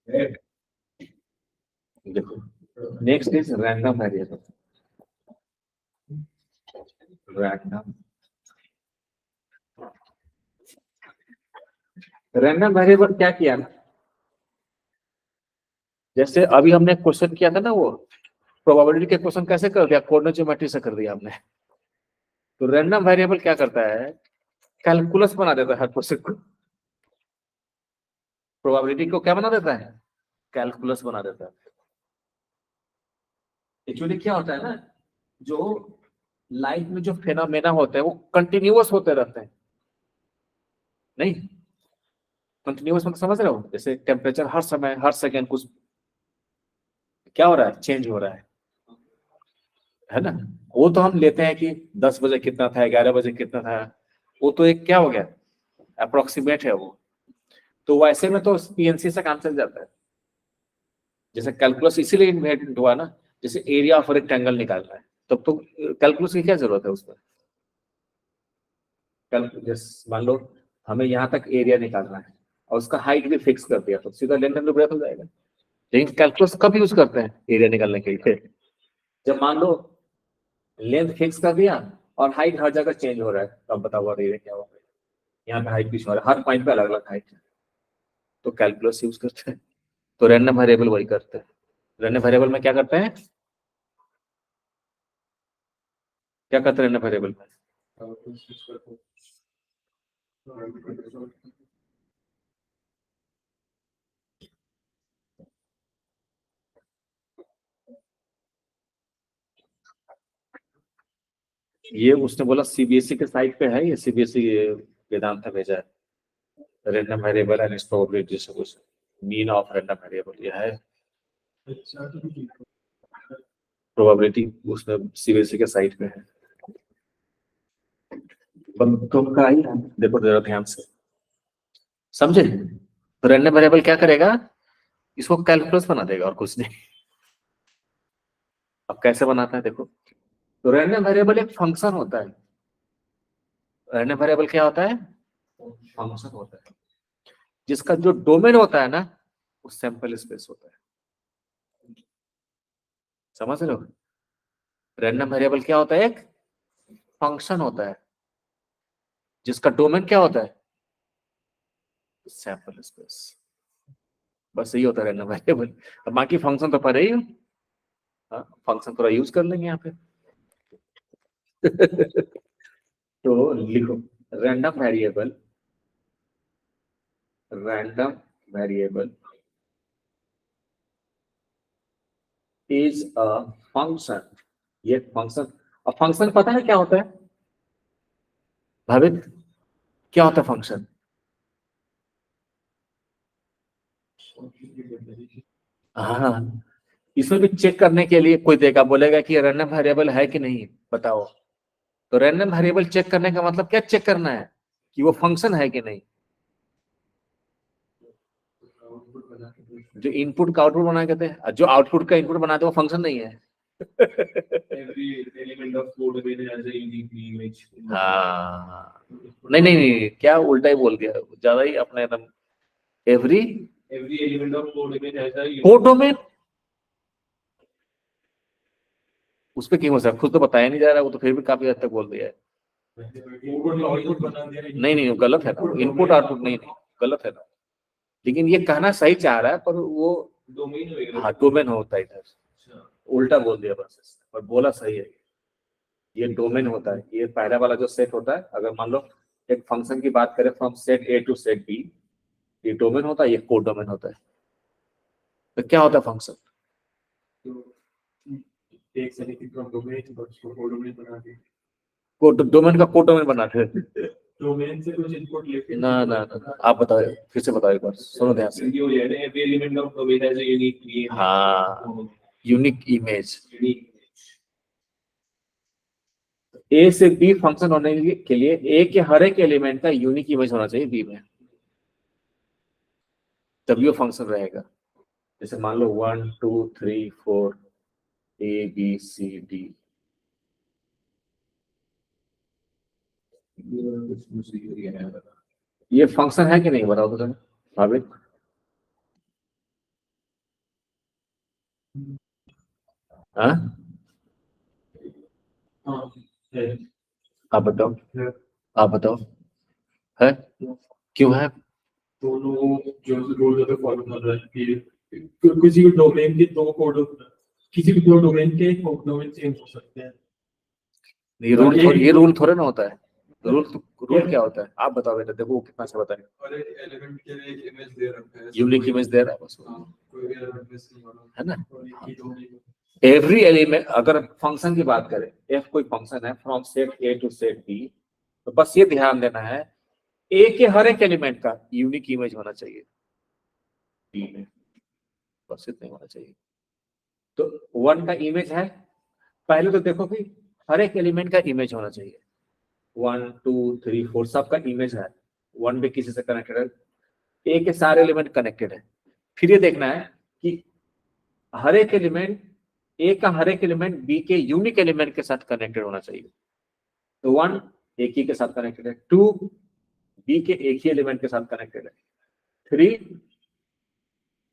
देखो, next is random variable. Random variable क्या किया ना, जैसे अभी हमने क्वेश्चन किया था ना, वो प्रोबेबिलिटी के क्वेश्चन कैसे कर दिया, कोऑर्डिनेट ज्योमेट्री से कर दिया हमने। तो रैंडम वेरिएबल क्या करता है, कैलकुलस बना देता है हर क्वेश्चन को। प्रोबेबिलिटी को क्या बना देता है, कैलकुलस बना देता है। एक्चुअली क्या होता है ना, जो लाइफ में जो फेनोमेना होते हैं वो कंटिन्यूअस होते रहते हैं। नहीं, कंटिन्यूअस मतलब समझ रहे हो, जैसे टेम्परेचर हर समय हर सेकेंड कुछ क्या हो रहा है, चेंज हो रहा है ना। वो तो हम लेते हैं कि 10 बजे कितना था, 11 बजे कितना था, वो तो एक क्या हो गया, अप्रोक्सीमेट है वो। तो वैसे में तो पीएनसी से काम चल जाता है। जैसे कैलकुलस इसीलिए इन्वेंट हुआ ना, जैसे एरिया ऑफ रेक्टेंगल निकालना है, तब तो कैलकुलस की क्या जरूरत है उसमें। कैलकुलस मान लो हमें यहाँ तक एरिया निकालना है और उसका हाइट भी फिक्स कर दिया, तो सीधा लेंथ एंड ब्रेथ हो जाएगा। लेकिन कैलकुलस कब यूज करते हैं एरिया निकालने के लिए, जब मान लो लेंथ फिक्स कर दिया और हाइट हर जगह चेंज हो रहा है, तो अब बताओ एरिया क्या होगा। यहाँ पे हाइट कुछ हो रहा है, हर पॉइंट पे अलग अलग हाइट है, तो कैलकुलस यूज करते हैं। तो रैंडम वेरिएबल वही करते हैं। रैंडम वेरिएबल में क्या करते हैं, क्या करते हैं रैंडम वेरिएबल में, ये उसने बोला सीबीएसई के साइट पे है, ये सीबीएसई वेदांत भेजा है। Random variable and it's probability distribution, mean of random variable, ये है प्रोबेबिलिटी, उसमें सीबीएसई के साइट पे है। बंदों का ही है, देखो जरा ध्यान से समझे। तो रैंडम वेरिएबल क्या करेगा, इसको कैलकुलस बना देगा और कुछ नहीं। अब कैसे बनाता है देखो, तो रैंडम वेरिएबल एक फंक्शन होता है। रैंडम वेरिएबल क्या होता है, फंक्शन होता है, जिसका जो डोमेन होता है ना वो सैंपल स्पेस होता है। समझ रहे हो, रैंडम वेरिएबल क्या होता है, एक फंक्शन होता है जिसका डोमेन क्या होता है, सैंपल स्पेस। बस यही होता है रैंडम वेरिएबल। अब बाकी फंक्शन तो पढ़े ही हो, हाँ फंक्शन थोड़ा यूज कर लेंगे यहाँ पे। तो लिखो, random variable, random variable is a function. ये फंक्शन, अब फंक्शन पता है क्या होता है भावित, क्या होता है फंक्शन। हाँ, इसमें भी चेक करने के लिए कोई देगा, बोलेगा कि रैंडम वेरिएबल है कि नहीं, बताओ। तो रैंडम वेरिएबल चेक करने का मतलब क्या चेक करना है, कि वो फंक्शन है कि नहीं। जो इनपुट का आउटपुट बना के थे, जो आउटपुट का इनपुट बनाते वो फंक्शन नहीं है। हाँ, नहीं नहीं नहीं, क्या उल्टा ही बोल दिया, ज्यादा ही अपने एकदम। Every element of code domain, उस पे क्यों हो सकता, खुद तो बताया नहीं जा रहा, वो तो फिर भी काफी हद तक बोल दिया है। नहीं नहीं, गलत है ना, इनपुट आउटपुट नहीं नहीं, गलत है ना। लेकिन ये कहना सही चाह रहा है, पर वो डोमेन, हाँ डोमेन होता है इधर, उल्टा बोल दिया बस, पर बोला सही है। ये डोमेन होता है, ये पहला वाला जो सेट होता है, अगर मान लो एक फंक्शन की बात करें from set A to set B, ये डोमेन होता है, ये कोड डोमेन होता है। तो क्या होता है फंक्शन, कोड डोमेन का कोड डोमेन बनाते हैं। डोमेन से कुछ इनपुट लेते हैं, ना ना ना, आप बताओ, फिर से बताओ एक बार, सुनो ध्यान से। Every element of domain has a unique, हाँ यूनिक इमेज। ए से बी फंक्शन होने के लिए ए के हर एक एलिमेंट का यूनिक इमेज होना चाहिए बी में, तभी वो फंक्शन रहेगा। जैसे मान लो 1 2 3 4 ABCD, ये फंक्शन है कि नहीं बताओ तो भाभी। हाँ आप बताओ, आप बताओ है क्यों है? दोनों जो रूल पे फॉलो कर रहा है कि किसी भी डोमेन के दो कोड, किसी भी दो डोमेन के डोमेन चेंज हो सकते हैं। ये रूल थोड़े ना होता है। रूल क्या होता है आप बताओ बेटा, देखो कितना अच्छा बताए। और एक एलिमेंट के लिए एक इमेज दे रखा है, यूनिक इमेज दे रहा है बस, कोई भी एलिमेंट मिस नहीं हो रहा है ना। और एक ही डोमेन। एवरी एलिमेंट, अगर फंक्शन की बात करें, एफ कोई फंक्शन है from set A to set B, तो बस ये ध्यान देना है ए के हर एक एलिमेंट का यूनिक इमेज होना चाहिए बी में, बस इतना होना चाहिए। तो वन का इमेज है, पहले तो देखो कि हर एक एलिमेंट का इमेज होना चाहिए। 1 2 3 4 सबका इमेज है, वन भी किसी से कनेक्टेड है, ए के सारे एलिमेंट कनेक्टेड है। फिर ये देखना है कि हर एक एलिमेंट, ए का हर एक एलिमेंट बी के यूनिक एलिमेंट के साथ कनेक्टेड होना चाहिए। तो 1 एक ही के साथ कनेक्टेड है, 2 बी के एक ही एलिमेंट के साथ कनेक्टेड है, 3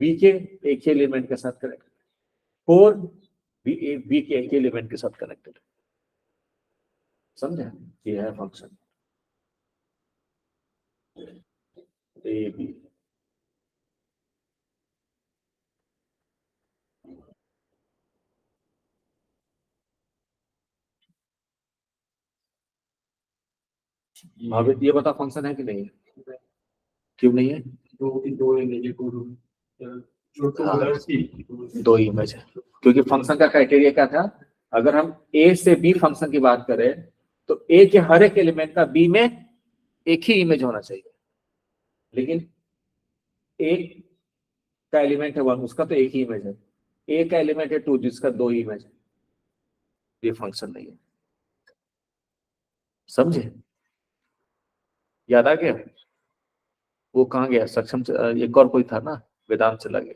बी के एक ही एलिमेंट के साथ कनेक्टेड है, 4 बी के एक ही एलिमेंट के साथ कनेक्टेड है। समझे? ये है फंक्शन ए बी। अब ये बता फंक्शन है कि नहीं है? क्यों नहीं है? दो दो इमेज है, क्योंकि फंक्शन का क्राइटेरिया क्या था, अगर हम ए से बी फंक्शन की बात करें तो ए के हर एक एलिमेंट का बी में एक ही इमेज होना चाहिए, लेकिन ए का एलिमेंट है 1, उसका तो एक ही इमेज है। ए का एलिमेंट है 2, जिसका दो इमेज है, ये फंक्शन नहीं है। समझे? याद आ गया? वो कहाँ गया सक्षम एक और कोई था ना, वेदांत चला गया।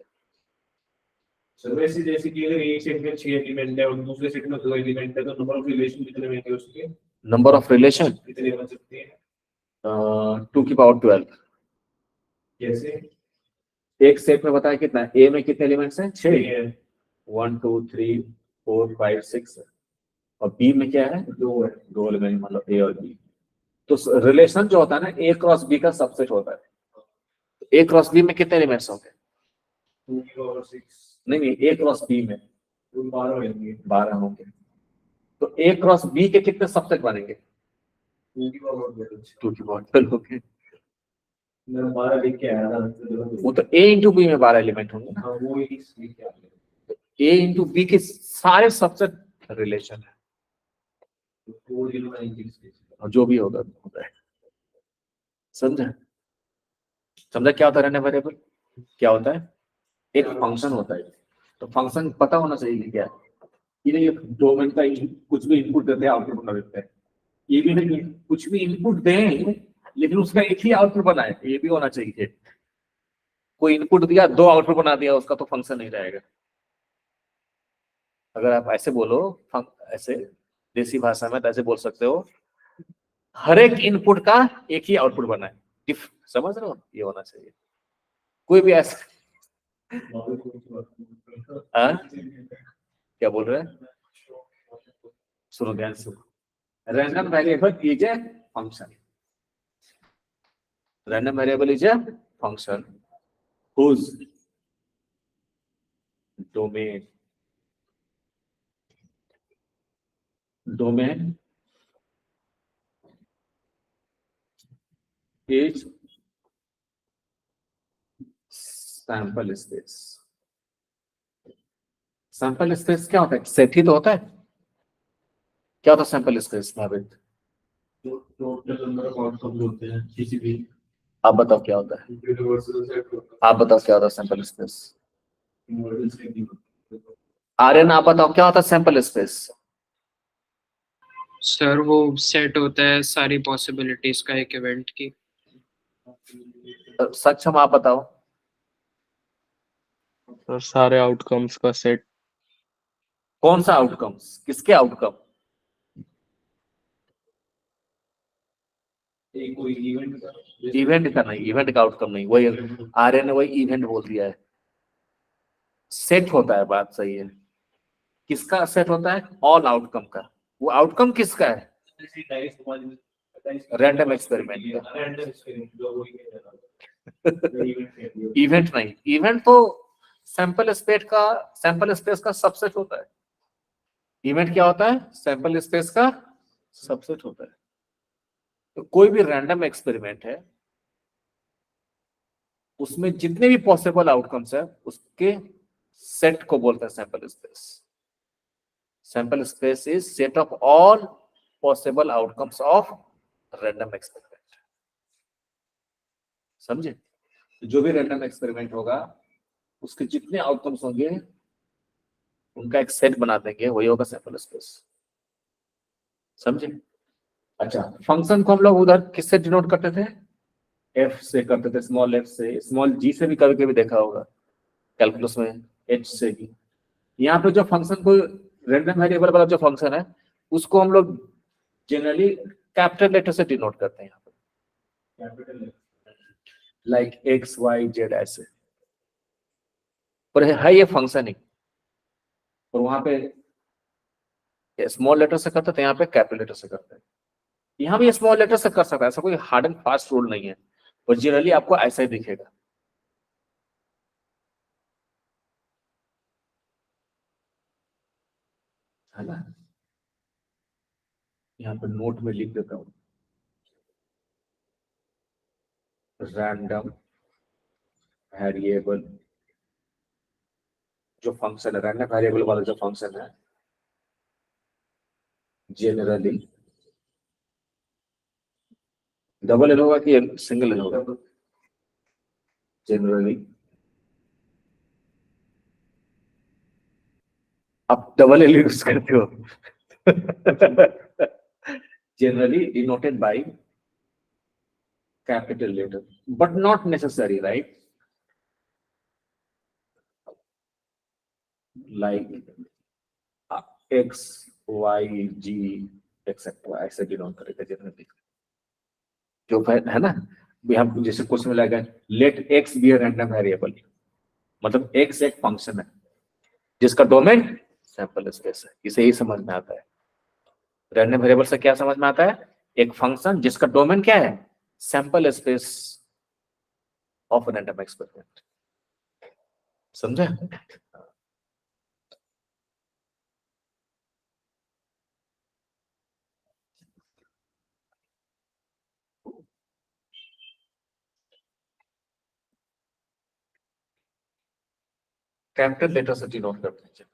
वैसे जैसे कि अगर एक सेट में 6 एलिमेंट है और दूसरे सेट में 2 एलिमेंट है, तो नंबर ऑफ रिलेशन कितने होंगे उसके? नंबर ऑफ रिलेशन कितने बन सकते हैं? 2 की पावर 12। कैसे? एक सेट में बताया कितना है, ए में कितने एलिमेंट्स हैं? 6 है, 1 2 3 4 5 6, और बी में क्या है? 2 है, 2 एलिमेंट, मतलब ए और बी। तो रिलेशन जो होता है ना, ए क्रॉस बी का सबसेट होता है। ए क्रॉस बी में कितने एलिमेंट्स होंगे? 2 की पावर 6। नहीं, ए क्रॉस बी में 12 होंगे। 12 होंगे। तो ए क्रॉस बी के कितने सबसेट बनेंगे? 2 की पावर 12 होंगे। मैं 12 लिख के आया था, वो तो ए इंटू बी में 12 एलिमेंट होंगे ना। वो ही लिख के आया। ए इंटू बी के सारे सबसेट रिलेशन है, और जो भी होगा होता है। समझा? समझा क्या होता है रैंडम वेरिएबल? क्या होता है? एक फंक्शन होता है। तो फंक्शन पता होना चाहिए क्या, ये डोमेन का कुछ भी इनपुट देते हैं, आउटपुट बना देते हैं। ये भी नहीं, कुछ भी इनपुट दें लेकिन उसका एक ही आउटपुट बनाए, ये भी होना चाहिए। कोई इनपुट दिया, 2 आउटपुट बना दिया, उसका तो फंक्शन नहीं रहेगा। अगर आप ऐसे बोलो, ऐसे देसी भाषा में तो ऐसे बोल सकते हो, हर एक इनपुट का एक ही आउटपुट बनाए। इफ, समझ रहे हो? ये होना चाहिए। कोई भी ऐसा क्या बोल रहे हैं? सुनो ध्यान से। Random variable is a function, random variable is a function whose domain is sample space। Sample space क्या होता है? सेट ही तो होता है। क्या होता है सैंपल स्पेस भावित? टोटल नंबर ऑफ आउटकम्स होते हैं किसी भी। आप बताओ क्या होता है? यूनिवर्सल सेट होता आप बताओ क्या होता है सैंपल स्पेस? है। मॉडल सेट होता है। आर्यन आप बताओ क्या होता है सैंपल स्पेस? सर वो सेट होता है सारी पॉसिबिलिटीज का एक इवेंट की। सक्षम आप बताओ। सर सारे आउटकम्स का सेट। कौन सा आउटकम्स? किसके आउटकम? कोई इवेंट का। इवेंट का नहीं, इवेंट का आउटकम नहीं, वही आर्यन ने वही इवेंट बोल दिया है। सेट होता है, बात सही है। किसका सेट होता है? ऑल आउटकम का। वो आउटकम किसका है? रैंडम एक्सपेरिमेंट का। इवेंट नहीं, इवेंट तो सैंपल स्पेस का सबसेट होता है। इवेंट क्या होता है? सैंपल स्पेस का सबसेट होता है। तो कोई भी रैंडम एक्सपेरिमेंट है, उसमें जितने भी पॉसिबल आउटकम्स है उसके सेट को बोलते हैं sample space. Sample space is set of all possible outcomes of random experiment. समझे? जो भी रैंडम एक्सपेरिमेंट होगा उसके जितने आउटकम्स होंगे उनका एक सेट बना देंगे, वही होगा सैंपल स्पेस। समझे? अच्छा, फंक्शन को हम लोग उधर किससे डिनोट करते थे? एफ से करते थे, स्मॉल एफ से। स्मॉल जी से भी कभी कभी देखा होगा कैलकुलस में, एच से भी। यहाँ पे जो फंक्शन को रैंडम वेरिएबल वाला जो फंक्शन है उसको हम लोग जनरली कैपिटल लेटर से डिनोट करते हैं, यहाँ पे लाइक एक्स वाई जेड ऐसे। पर है ये फंक्शन ही, और वहां पे स्मॉल लेटर से करते थे, यहाँ पे कैपिटल लेटर से करते हैं। यहाँ भी स्मॉल लेटर से कर सकता है, ऐसा कोई हार्ड एंड फास्ट रूल नहीं है, पर जनरली आपको ऐसा ही दिखेगा। है ना? यहाँ पे नोट में लिख देता हूँ, रैंडम वेरिएबल जो फंक्शन है, रैंडम वेरिएबल वाला जो फंक्शन है, जनरली डबल एल होगा कि सिंगल एल होगा? जनरली आप डबल एल यूज करते हो। Generally denoted by capital letter, but not necessary, right? Like X Y Z etcetera ऐसे डिनोट करेगा जनरली। जो है ना, हम जैसे क्वेश्चन में लगा let X be a random variable, मतलब एक्स एक फंक्शन है जिसका डोमेन सैंपल स्पेस है। इसे ही समझ में आता है। रैंडम वेरिएबल से क्या समझ में आता है? एक फंक्शन जिसका डोमेन क्या है? Sample space of random experiment. समझे? कैपिटल लेटर से डिनोट करते हैं।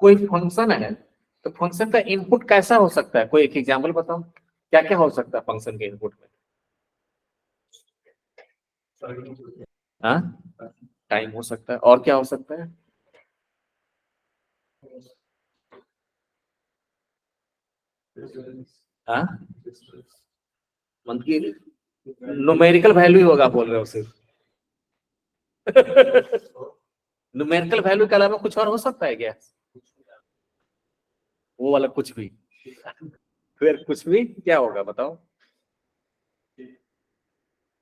कोई फंक्शन है तो फंक्शन का इनपुट कैसा हो सकता है? कोई एक एग्जांपल बताओ, क्या क्या हो सकता है फंक्शन के इनपुट में? हाँ, टाइम हो सकता है, और क्या हो सकता है? हाँ, मतलब न्यूमेरिकल वैल्यू होगा बोल रहे हो सिर्फ? न्यूमेरिकल वैल्यू के अलावा कुछ और हो सकता है क्या? वो वाला कुछ भी? फिर कुछ भी क्या होगा बताओ?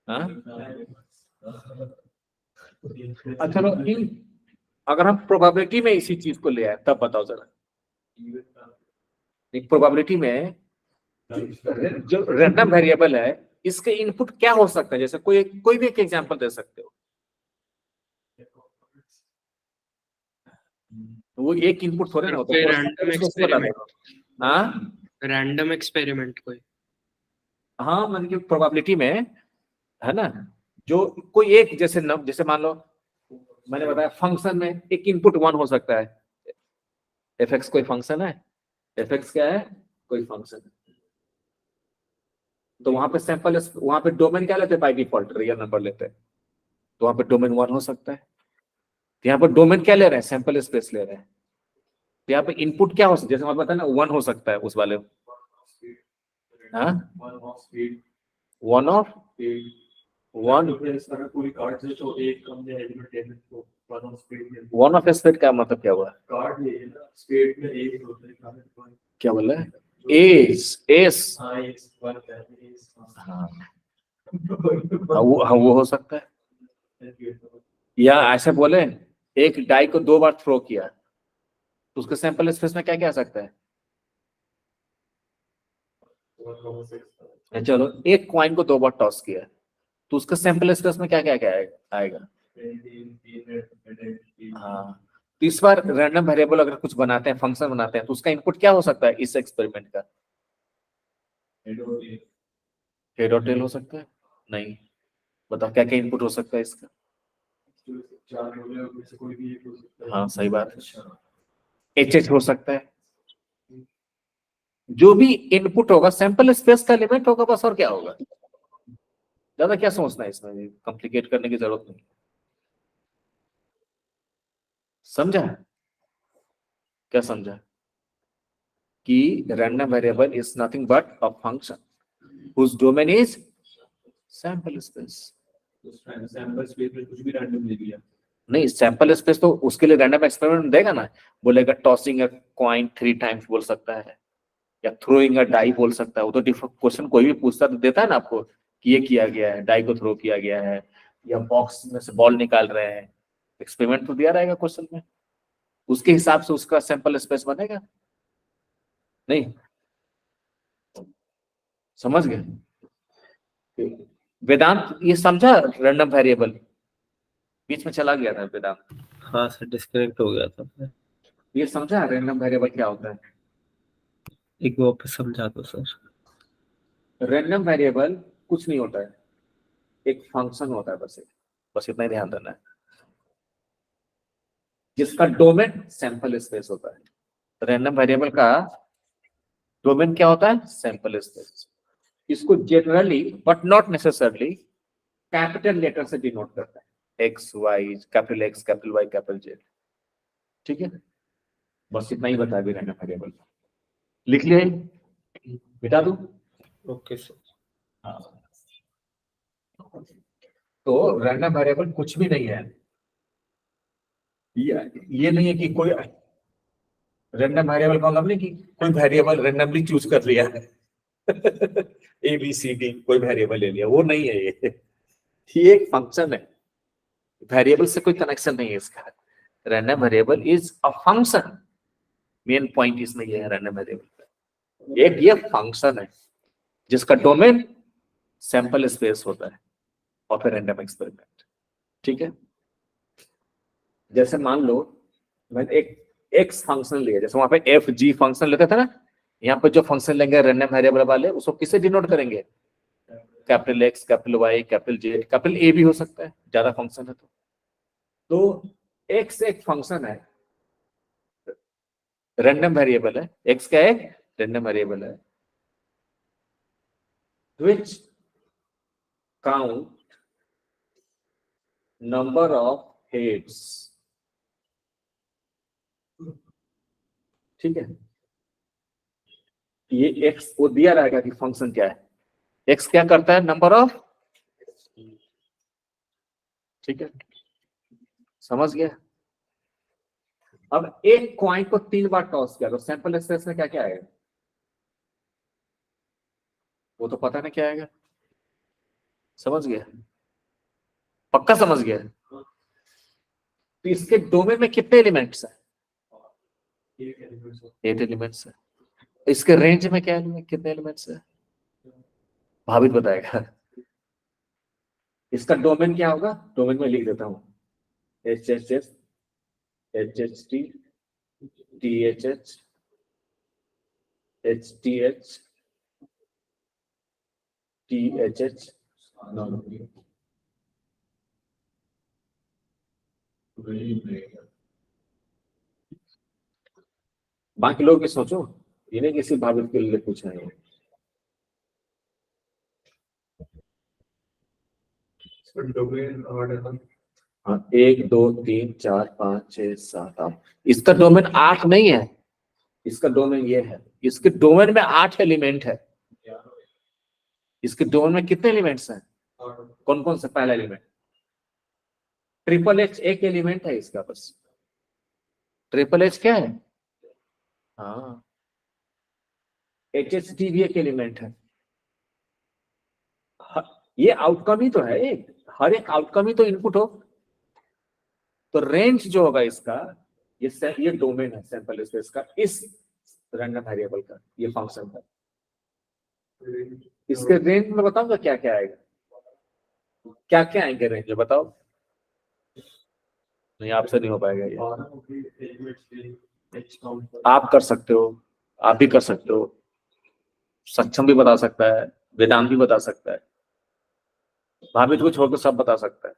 हाँ, अच्छा चलो अगर हम प्रोबेबिलिटी में इसी चीज को ले आए तब बताओ जरा। प्रोबेबिलिटी में जो रैंडम वेरिएबल है इसके इनपुट क्या हो सकता है? जैसे कोई भी एक एग्जांपल दे सकते हो। वो एक इनपुट थोड़े ना होता है, रैंडम एक्सपेरिमेंट, हाँ रैंडम एक्सपेरिमेंट कोई। हाँ, मतलब कि प्रोबेबिलिटी में है ना, जो कोई एक जैसे मान लो मैंने बताया फंक्शन में एक इनपुट 1 हो सकता है। एफ एक्स कोई फंक्शन है, एफ एक्स क्या है? कोई फंक्शन है। तो वहां पे डोमेन क्या लेते हैं? बाय डिफॉल्ट रियल नंबर लेते हैं, तो वहां पे डोमेन 1 हो सकता है। तो यहाँ पर डोमेन क्या ले रहे हैं? सैंपल स्पेस ले रहे हैं। तो यहाँ पे इनपुट क्या हो सकता है? जैसे मैं बताया ना 1 हो सकता है उस वाले। हाँ, 1 ऑफ 1 पूरी कार्ड से तो एक कम एलिमेंट वन ऑफ स्पेड में वन ऑफ स्पेड का मतलब क्या हुआ? कार्ड ये है ना, स्पेड में एक होता है कार्ड। क्या बोल रहे हैं? S S. हाँ एस वन है एस। हाँ वो हो सकता है। या ऐसे बोले एक डाई को 2 बार थ्रो किया तो उसके सैंपल स्पेस में क्या क्या आ सकता है? चलो एक कॉइन को 2 बार टॉस किया तो उसका सैंपल स्पेस में क्या क्या क्या आएगा? हाँ, तो इस बार रैंडम वेरिएबल अगर कुछ बनाते हैं, फंक्शन बनाते हैं, तो उसका इनपुट क्या हो सकता है इस एक्सपेरिमेंट का? हेड और टेल हो सकता है? नहीं, बताओ क्या क्या इनपुट हो सकता है इसका? चार हो गए और कोई भी एक हो सकता है। हाँ सही बात है। एच हो सकता है। जो भी इनपुट होगा सैंपल स्पेस का एलिमेंट होगा बस, और क्या होगा? ज्यादा क्या सोचना है इसमें, कॉम्प्लिकेट करने की जरूरत नहीं। समझा? क्या समझा? कि random variable is nothing but a function whose domain is sample space। Sample space में कुछ भी रैंडम ले लिया। नहीं, सैंपल स्पेस तो उसके लिए रैंडम एक्सपेरिमेंट देगा ना, बोलेगा टॉसिंग अ कॉइन 3 टाइम्स बोल सकता है, या थ्रोइंग अ डाई बोल सकता है। वो तो क्वेश्चन कोई भी पूछता तो देता है ना आपको कि ये किया गया है, डाई को थ्रो किया गया है, या बॉक्स में से बॉल निकाल रहे हैं। एक्सपेरिमेंट तो दिया रहेगा क्वेश्चन में, उसके हिसाब से उसका सैंपल स्पेस बनेगा। नहीं समझ गए? वेदांत ये समझा रैंडम वेरिएबल? बीच में चला गया था वेदांत। हाँ सर, डिस्कनेक्ट हो गया था। ये समझा रैंडम वेरिएबल क्या होता है? एक बार वापस समझा दो सर। रैंडम वेरिएबल कुछ नहीं होता है, एक फंक्शन होता है बस इतना ही ध्यान देना है, जिसका डोमेन सैंपल स्पेस होता है। रैंडम वेरिएबल का डोमेन क्या होता है? Sample space. इसको generally but not necessarily capital letter से डिनोट करता है, X Y, capital X, capital Y, capital Z. ठीक है, बस इतना ही बता दी रैंडम वेरिएबल। लिख लिए? बिता दूं? Okay sir. हाँ। तो रैंडम वेरिएबल कुछ भी नहीं है। ये नहीं है कि कोई रैंडम वेरिएबल का मतलब नहीं कि कोई वेरिएबल रैंडमली चूज कर लिया है ए बी सी डी कोई वेरिएबल ले लिया, वो नहीं है ये एक फंक्शन है। वेरिएबल से कोई कनेक्शन नहीं है इसका। Random variable is a function. Main point इसमें ये है रैंडम वेरिएबल एक ये फंक्शन है जिसका डोमेन सैंपल स्पेस होता है और फिर रैंडम एक्सपेरिमेंट। ठीक है, जैसे मान लो मैंने एक एक्स फंक्शन लिया, जैसे वहां पे एफ जी फंक्शन लेते थे ना, यहाँ पे जो फंक्शन लेंगे रैंडम वेरिएबल वाले उसको किससे डिनोट करेंगे? Capital X, capital Y, capital Z, capital A भी हो सकता है ज्यादा फंक्शन है तो एक्स एक फंक्शन है, रैंडम वेरिएबल है। एक्स क्या है? रैंडम वेरिएबल है which count number of heads। ठीक है, ये एक्स वो दिया रहेगा कि फंक्शन क्या है, एक्स क्या करता है? Number of. ठीक है, समझ गया? अब एक कॉइन को 3 बार टॉस किया तो सैंपल स्पेस में क्या क्या आएगा? वो तो पता नहीं क्या आएगा। समझ गया? पक्का समझ गया? तो इसके डोमेन में कितने एलिमेंट्स हैं? 8 एलिमेंट्स है। इसके रेंज में क्या एलिमेंट, कितने एलिमेंट्स है? भावित बताएगा। इसका डोमेन क्या होगा? डोमेन में लिख देता हूं, H H S, H H T, T H H, T H H. बाकी लोग भी सोचो, ये नहीं किसी भावित के लिए पूछा है। डोमेन ऑर्डर हाँ, 1 2 3 4 5 6 7 8। इसका डोमेन 8 नहीं है, इसका डोमेन ये है। इसके डोमेन में 8 एलिमेंट है। इसके डोमेन में कितने एलिमेंट्स हैं? कौन कौन सा? पहला एलिमेंट ट्रिपल एच एक एलिमेंट है इसका बस। ट्रिपल एच क्या है? हाँ, एच एच टी भी एक एलिमेंट है। ये आउटकम ही तो है, हर एक आउटकम ही तो इनपुट हो। तो रेंज जो होगा इसका, ये डोमेन है सैंपल स्पेस का, इस रैंडम वेरिएबल का, ये फंक्शन का। इसके रेंज में बताऊंगा क्या क्या आएगा, क्या क्या आएंगे रेंज में, बताओ। नहीं, आपसे नहीं हो पाएगा ये। आप कर सकते हो, आप भी कर सकते हो, सक्षम भी बता सकता है, वेदांत भी बता सकता है, भावित को छोड़कर सब बता सकता है।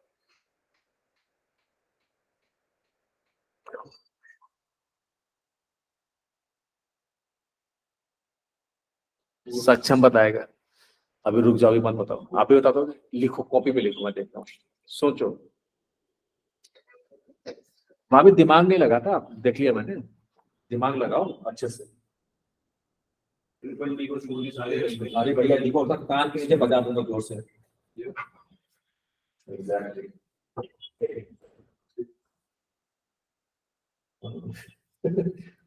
सक्षम बताएगा। अभी रुक जाओ, अभी मत बताओ, आप ही बता दो। लिखो, कॉपी पे लिखो, मैं देखता हूँ। सोचो, वहां भी दिमाग नहीं लगा था, देख लिया मैंने। दिमाग लगाओ अच्छे से। अरे बढ़िया, लिखो, कान के नीचे बजा दूंगा जोर से। Exactly.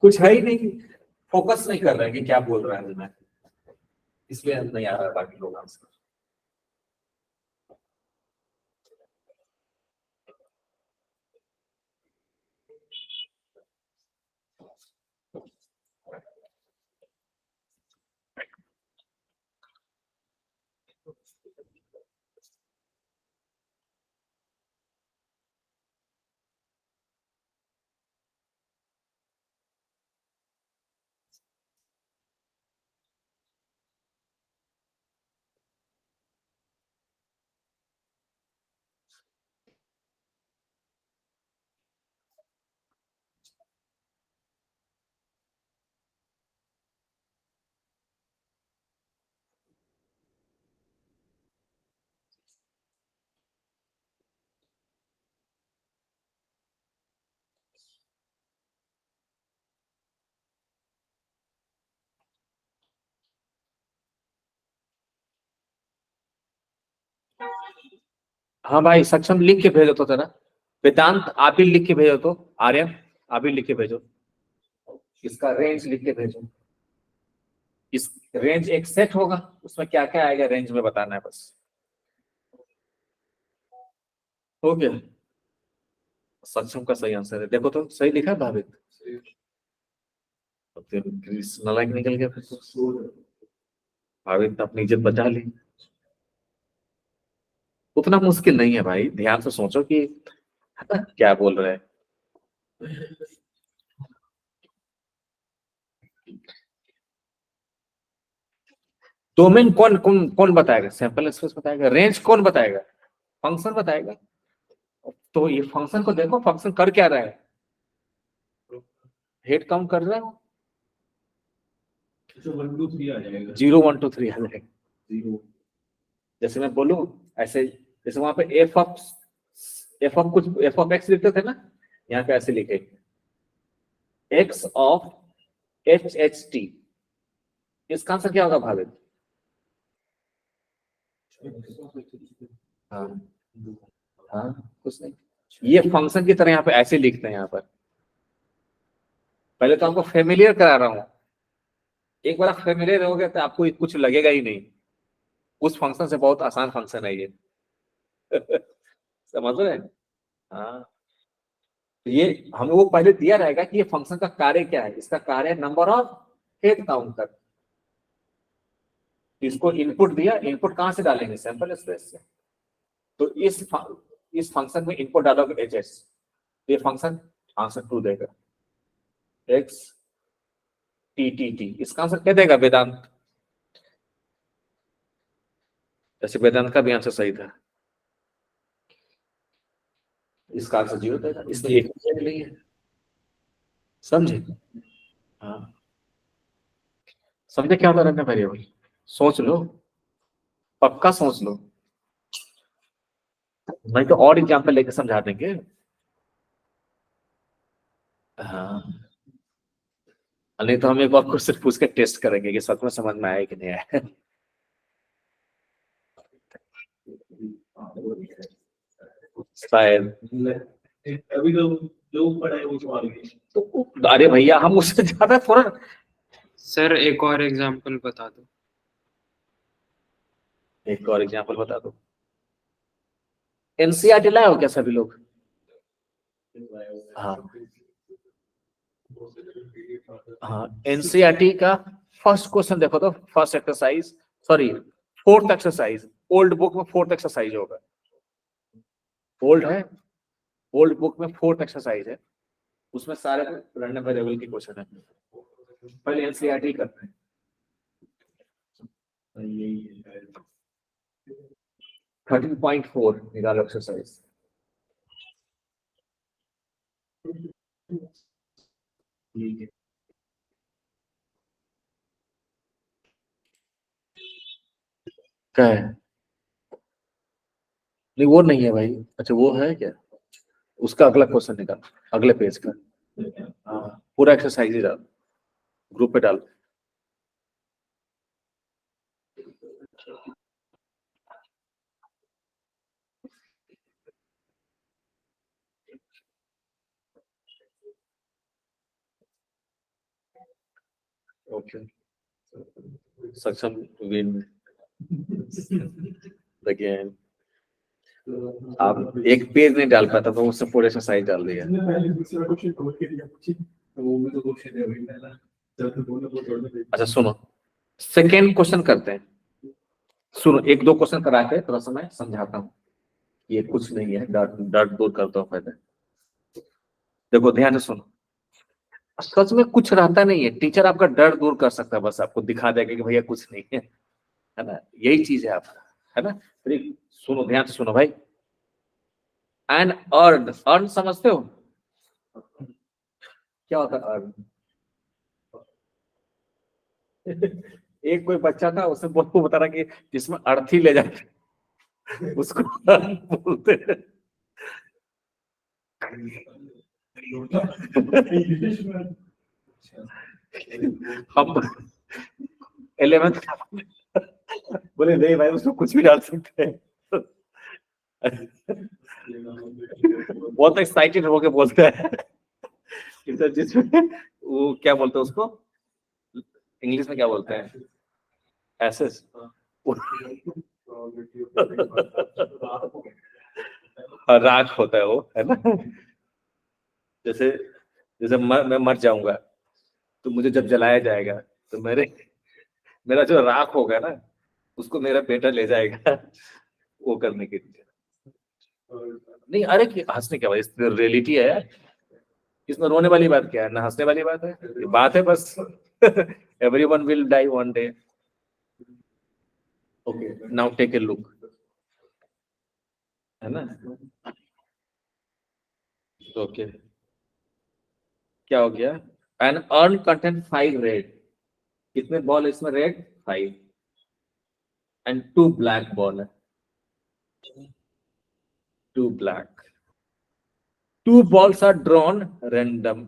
कुछ है ही नहीं, फोकस नहीं कर रहे हैं कि क्या बोल रहा है मैं, इसलिए नहीं आ रहा है बाकी लोग आंसर। हाँ भाई, सक्षम लिख के भेजो तो ना। वेदांत आप ही लिख के भेजो तो। आर्यन आप ही लिख के भेजो, इसका रेंज लिख के भेजो। इस रेंज एक सेट होगा, उसमें क्या क्या आएगा रेंज में बताना है बस। हो गया, सक्षम का सही आंसर है। देखो तो सही लिखा है भावित। तो फिर नालायक निकल गया फिर तो। भावित ने अपनी इज्जत बचा ली। उतना मुश्किल नहीं है भाई, ध्यान से सोचो कि क्या बोल रहे हैं। डोमेन कौन कौन कौन बताएगा? सैंपल स्पेस बताएगा। रेंज कौन बताएगा? फंक्शन बताएगा। तो ये फंक्शन को देखो, फंक्शन कर क्या रहा है? हेड काउंट कर रहा है, 1 2 3 आ जाएगा। 0 1 2 3 आ जाएगा। 0 जैसे मैं बोलूं ऐसे, जैसे वहां पे एफ ऑफ एक्स लिखते थे ना, यहाँ पे ऐसे लिखे x of H H T. इसका आंसर क्या होगा भावित? हाँ हाँ, कुछ नहीं। ये फंक्शन की तरह यहाँ पे ऐसे लिखते हैं। यहाँ पर पहले तो आपको फेमिलियर करा रहा हूं। एक बार फेमिलियर हो गया तो आपको कुछ लगेगा ही नहीं। उस फंक्शन से बहुत आसान फंक्शन है ये। समझ रहे हैं? हाँ, ये हमें वो पहले दिया रहेगा कि ये फंक्शन का कार्य क्या है। इसका कार्य नंबर ऑफ हेड काउंटर। इसको इनपुट दिया, इनपुट कहां से डालेंगे? सैंपल स्पेस से। तो इस फंक्शन में इनपुट डालोगे एच एस, ये फंक्शन आंसर 2 देगा, एक्स टी टी टी। इसका आंसर क्या देगा? वेदांत। जैसे वेदांत का भी आंसर सही था, इसका आंसर 0 देगा, इसलिए एक नहीं है। समझे? हाँ, समझे क्या होता रहना वेरिएबल? सोच लो, पक्का सोच लो, नहीं तो और एग्जाम्पल लेके समझा देंगे। हाँ, नहीं तो हम एक बार क्वेश्चन पूछ के टेस्ट करेंगे कि सच में समझ में आया कि नहीं आया। शायद। अभी तो लोग पढ़ाई वो जो आ गई। तो अरे भैया हम उससे ज्यादा थोड़ा। सर एक और एग्जांपल बता दो। एक और एग्जांपल बता दो। एनसीईआरटी लाए हो क्या सभी लोग? हाँ हाँ, एनसीईआरटी का फर्स्ट क्वेश्चन देखो तो, first exercise, sorry fourth exercise, old book में फोर्थ एक्सरसाइज होगा। ओल्ड है, ओल्ड बुक में फोर्थ एक्सरसाइज है, उसमें सारे रैंडम वेरिएबल के क्वेश्चन है। पहले एनसीईआरटी करते हैं। 13.4 निकालो एक्सरसाइज। क्या है? नहीं वो नहीं है भाई। अच्छा वो है क्या? उसका अगला क्वेश्चन निकाल, अगले पेज का। हाँ पूरा एक्सरसाइज ही डाल, ग्रुप पे डाल। ओके, सक्षम विन अगेन। आप एक पेज नहीं डाल पाता तो उससे पूरे एक्सरसाइज डाल दिया। हमने पहले दूसरा क्वेश्चन कवर कर दिया कुछ, तो वो भी तो क्वेश्चन है वही पहला, जब तक बोलो वो छोड़ दे। अच्छा सुनो, सेकेंड क्वेश्चन करते हैं। सुनो एक दो क्वेश्चन करा के थोड़ा सा मैं समझाता हूँ। ये कुछ नहीं है, डर डर दूर करता हूँ पहले। देखो ध्यान से सुनो, सच में कुछ रहता नहीं है, टीचर आपका डर दूर कर सकता है, बस आपको दिखा देगा कि भैया कुछ नहीं है ना, यही चीज है आपका, है ना। फिर सुनो ध्यान से सुनो भाई। एंड अर्न, अर्न समझते हो क्या होता है अर्न? एक कोई बच्चा था, उसने वो बता रहा कि जिसमें अर्थी ले जाते उसको अर्न बोलते हैं। हम 11th बोले नहीं भाई उसको कुछ भी डाल सकते हैं। बहुत एक्साइटेड होके बोलता है कि सर जिसमें वो क्या बोलते हैं उसको, इंग्लिश में क्या बोलते हैं, एसेस। राख होता है वो, है ना। जैसे जैसे मैं मर जाऊंगा तो मुझे जब जलाया जाएगा तो मेरा जो राख होगा ना उसको मेरा बेटा ले जाएगा वो करने के लिए। नहीं अरे हंसने क्या भाई, रियलिटी है यार, इसमें रोने वाली बात क्या है, ना हंसने वाली बात है, ये बात है बस। Everyone will die one day. Okay now take a look, है ना। ओके क्या हो गया, एन अर्न कंटेंट 5 रेड, कितने बॉल इसमें रेड 5, एंड 2 ब्लैक बॉल है, 2 black, 2 balls are drawn random,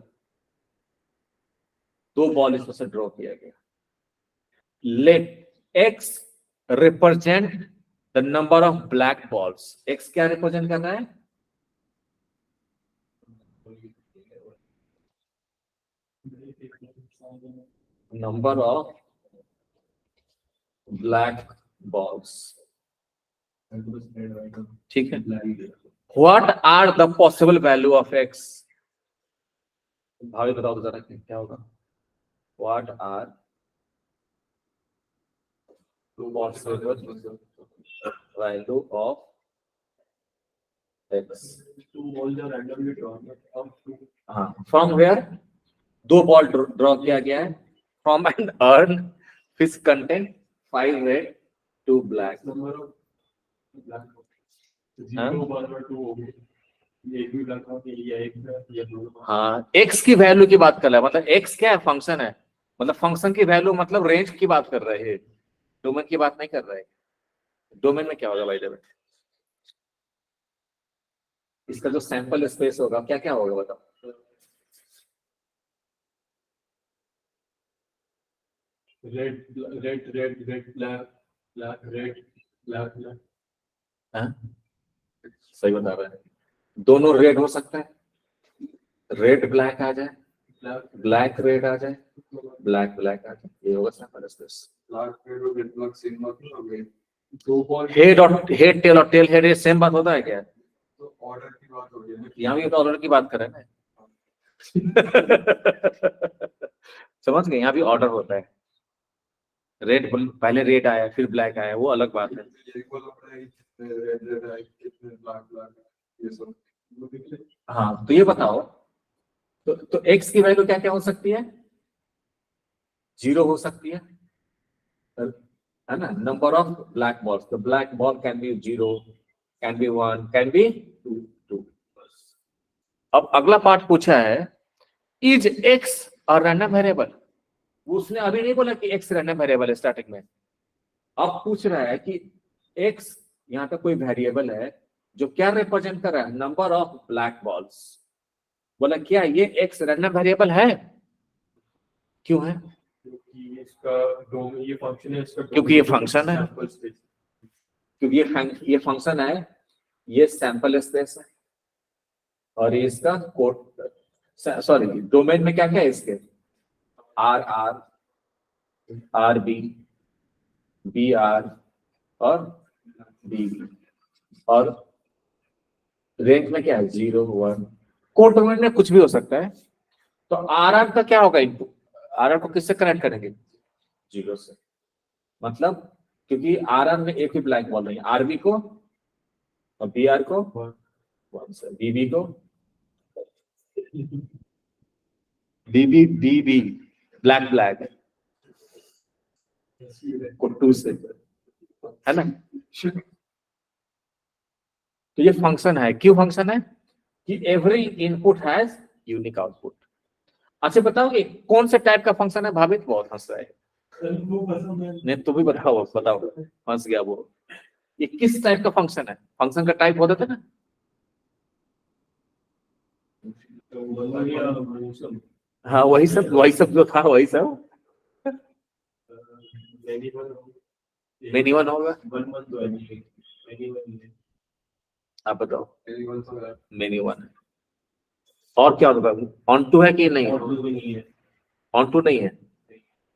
2 ball इसमें से ड्रॉ किया गया। Let x represent the number of black balls, x क्या रिप्रेजेंट कर रहा है, नंबर ऑफ ब्लैक बॉल्स, ठीक है। What are the possible value of x, भाभी बताओ तो जरा क्या होगा, what are possible value of x। Two balls are randomly drawn अब टू, हाँ फ्रॉम वेयर, 2 बॉल ड्रॉ किया गया है, from and urn which content 5 red 2 black. Number of black हाँ? 0 बराबर 2 हो गए, एक भी ब्लैक हो गया, ये एक या दो। हाँ x की वैल्यू की बात कर रहा है, मतलब x क्या है, फंक्शन है, मतलब फंक्शन की वैल्यू मतलब रेंज की बात कर रहे हैं, डोमेन की बात नहीं कर रहे हैं। डोमेन में क्या होगा भाई डेविड, इसका जो सैंपल स्पेस होगा क्या क्या होगा बताओ। Red red red red black black red black black. हाँ? सही बता रहे हैं, दोनों रेड हो सकता है, रेड ब्लैक आ जाए, ब्लैक रेड आ जाए, ब्लैक ब्लैक आ जाए, ये होगा सैंपल स्पेस। हेड और हेड टेल और टेल हेड ये सेम बात होता है क्या? ऑर्डर की बात हो रही है ना। यहाँ भी तो ऑर्डर की बात करें ना। समझ गए, यहाँ भी ऑर्डर होता है, रेड पहले रेड आया फिर ब्लैक आया, वो अलग बात है। हाँ तो ये बताओ, तो एक्स की वैल्यू क्या क्या हो सकती है? 0 हो सकती है ना? Number of black balls, the black ball can be 0, can be 1, can be 2। अब अगला पार्ट पूछा है, इज एक्स और रैंडम वेरिएबल। उसने अभी नहीं बोला कि एक्स रैंडम वेरिएबल है स्टार्टिंग में, अब पूछ रहा है कि एक्स यहाँ पे कोई वेरिएबल है जो क्या रिप्रेजेंट कर रहा है? Number of black balls. बोला क्या ये एक्स रैंडम वेरिएबल है? क्यों है? क्योंकि इसका ये फंक्शन है, इसका क्योंकि ये फंक्शन है, क्योंकि ये फंक्शन है, ये सैंपल स्पेस है, और ये इसका कोड, सॉरी डोमेन में क्या क्या है इसके? R R, R B, B R और बी बी, और रेंज में क्या है? 0 1। कोड डोमेन में कुछ भी हो सकता है। तो आर आर का क्या होगा इनपुट? आर आर को किससे कनेक्ट करेंगे? 0 से। मतलब क्योंकि आर आर में एक ही ब्लैक बॉल नहीं है, आरबी को और बी आर को 1 से, बीबी को बीबी बीबी ब्लैक ब्लैक को 2 से, है ना? तो ये फंक्शन है, क्यों फंक्शन है? कि every input has unique output. अच्छा बताओगे कौन से टाइप का फंक्शन है? भावित बहुत हंस रहा है। नहीं तो भी बताओ, बताओ, हंस गया वो। ये किस टाइप का फंक्शन है? फंक्शन का टाइप होता था ना। हाँ वही सब जो था वही सब। मेनी वन होगा, आप बताओ। मेनी वन है, और क्या होगा? ऑन टू है कि नहीं? ऑन टू नहीं है,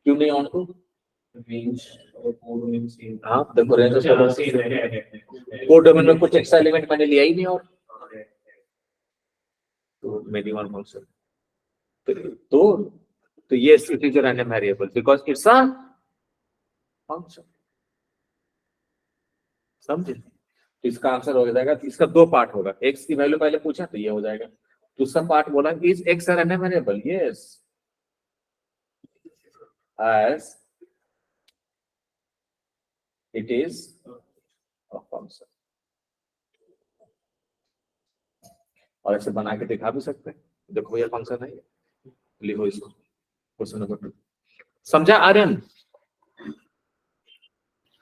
क्यों नहीं ऑन टू? हाँ देखो रेंज कोड डोमेन में कुछ एक्स्ट्रा एलिमेंट मैंने लिया ही नहीं, और तो मेनी वन फंक्शन तो ये it is random variable because it's a function. समझे? तो इसका आंसर हो जाएगा, तो इसका दो पार्ट होगा। एक्स की वैल्यू पहले पूछा तो ये हो जाएगा, दूसरा पार्ट बोला is x a random variable? Yes, as it is a function। और ऐसे बना के दिखा भी सकते हैं, देखो ये फंक्शन है, लिखो इसको। क्वेश्चन नंबर 2 समझा आर्यन?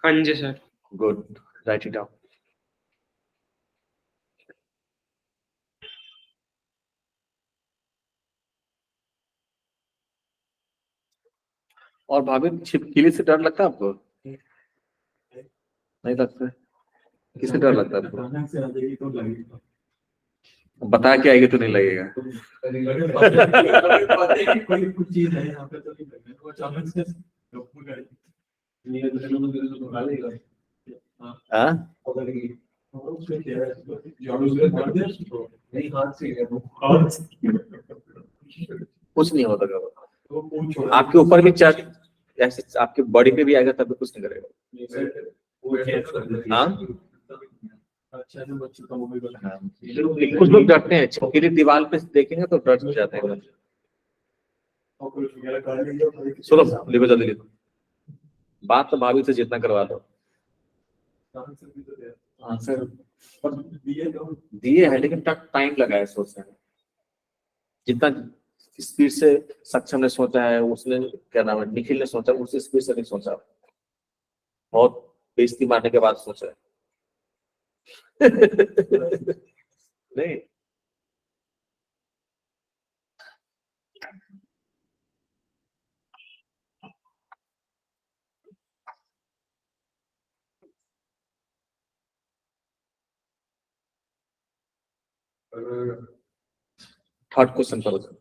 हाँ जी sir. Good, write it down. और भाभी छिपकली से डर लगता है आपको? नहीं लगता है? किससे डर लगता है आपको? अचानक से आ जाएगी तो लगेगा। बता के आएगी तो नहीं लगेगा। कोई कुछ चीज है यहाँ पे तो नहीं लगेगा, वो अचानक से डॉक्टर का हाँ कुछ नहीं होता कभी। आपके ऊपर भी चार्ज ऐसे आपके बॉडी पे भी आएगा तब भी कुछ नहीं करेगा। हाँ कुछ लोग डरते हैं, छिपकली दीवार पे देखेंगे तो डर जाते हैं। चलो लिखो जल्दी लिखो, बात तो भाभी से जितना करवा दो। आंसर दिए है लेकिन टाइम लगा है सोचने में। जितना स्पीड से सक्षम ने सोचा है, उसने क्या नाम है निखिल ने सोचा, उस स्पीड से नहीं सोचा, बहुत बेइज्जती मारने के बाद सोचा है। नहीं थर्ड क्वेश्चन करो सर।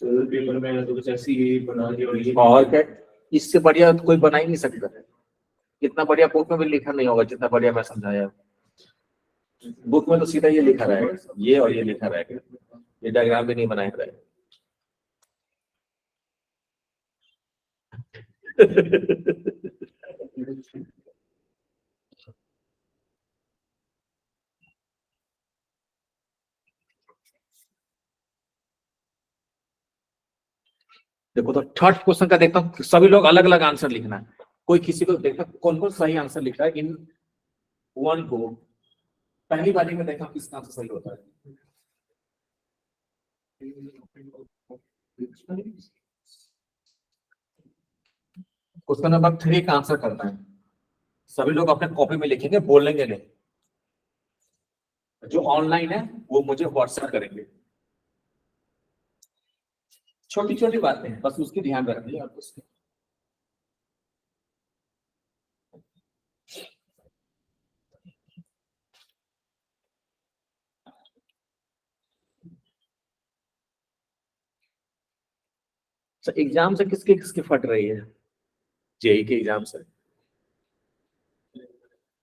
पेपर में तो कुछ ऐसी ही बना दी और ये और क्या, इससे बढ़िया तो कोई बना ही नहीं सकता है। इतना बढ़िया बुक में भी लिखा नहीं होगा जितना बढ़िया मैं समझाया। बुक में तो सीधा ये लिखा रहेगा, ये और ये लिखा रहेगा, ये डायग्राम भी नहीं बनाया रहेगा। देखो तो थर्ड क्वेश्चन का देखता हूँ, सभी लोग अलग अलग आंसर लिखना है। कोई किसी को देखता कौन कौन सही आंसर लिख रहा है इन वन को। पहली बारी में देखा किसका आंसर सही होता है। क्वेश्चन नंबर 3 का आंसर करना है। सभी लोग अपने कॉपी में लिखेंगे, बोलेंगे नहीं। जो ऑनलाइन है वो मुझे व्हाट्सएप करेंगे। छोटी छोटी बातें हैं, बस उसकी ध्यान रखनी है और कुछ नहीं। एग्जाम से किसके किसके फट रही है? जेई के एग्जाम से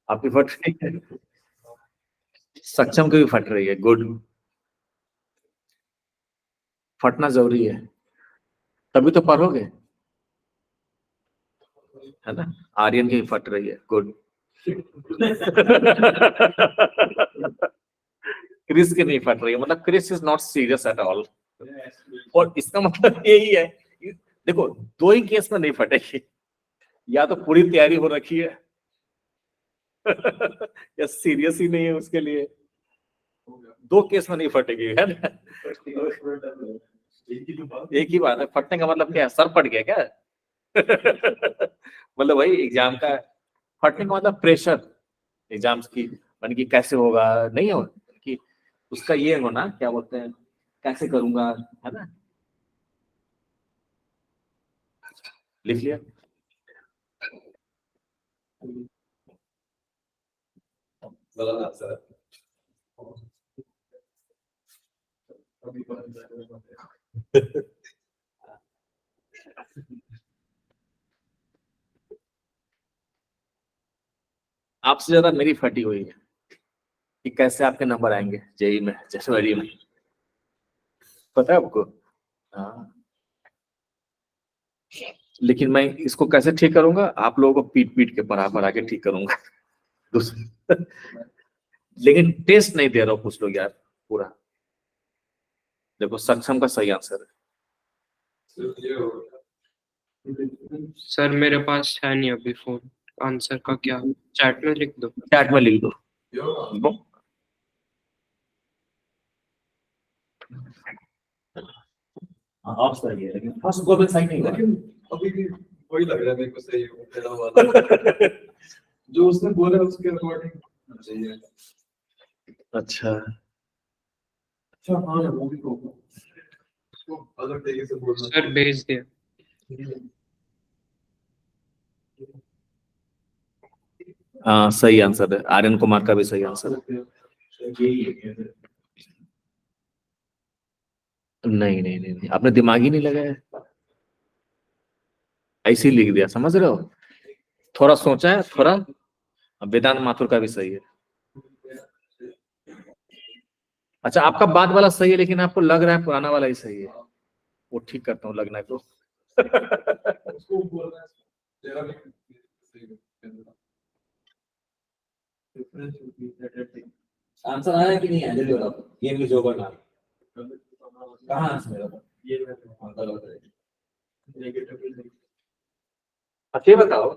आपकी फट रही है, सक्षम की भी फट रही है। गुड, फटना जरूरी है, तभी तो पढ़ोगे, है ना। आर्यन की भी फट रही है। गुड। क्रिस की नहीं फट रही है, मतलब Chris is not serious at all. और इसका मतलब यही है, देखो दो ही केस में नहीं फटेगी, या तो पूरी तैयारी हो रखी है या सीरियस ही नहीं है उसके लिए। दो केस में नहीं फटेगी, है ना। एक ही बात है, फटने का मतलब क्या है? सर फट गया क्या? मतलब वही एग्जाम का फटने का मतलब प्रेशर एग्जाम्स की, मान की कैसे होगा, नहीं हो कि उसका ये हो ना, क्या बोलते हैं, कैसे करूंगा, है ना। लिख लिया। गलत आंसर है। आपसे ज्यादा मेरी फटी हुई है कि कैसे आपके नंबर आएंगे जेई में, जनवरी में। पता है आपको? हाँ, लेकिन मैं इसको कैसे ठीक करूंगा? आप लोगों को पीट पीट के पढ़ा के ठीक करूंगा। लेकिन टेस्ट नहीं दे रहा हूं कुछ लोग यार पूरा। देखो सक्षम का सही आंसर है। सर मेरे पास है नहीं अभी फोन, आंसर का क्या चैट में लिख दो? चैट में लिख दो। आप सही है, लेकिन फर्स्ट गवर्नमेंट सही नहीं हुआ। अभी भी वही लग रहा है मेरे को सही हो तेरा वाला। जो उसने बोला उसके अकॉर्डिंग सही है। अच्छा, अच्छा हाँ ना, वो भी को उसको अलग तरीके से बोलना। सर भेज दिया। हाँ सही आंसर है, आर्यन कुमार का भी सही आंसर है। नहीं नहीं नहीं नहीं, आपने दिमाग ही नहीं लगाया, ऐसे ही लिख दिया, समझ रहे हो। थोड़ा सोचा है थोड़ा। वेदांत माथुर का भी सही है। अच्छा आपका बाद वाला सही है, लेकिन आपको लग रहा है पुराना वाला ही सही है। वो ठीक करता हूँ लगना को। उसको बोलना है तेरा भी सही है। आंसर आया कि नहीं आया जल्दी बताओ। ये इंग्लिश ओवर ना कहाँ आंसर मेरा? ये अच्छा ये बताओ,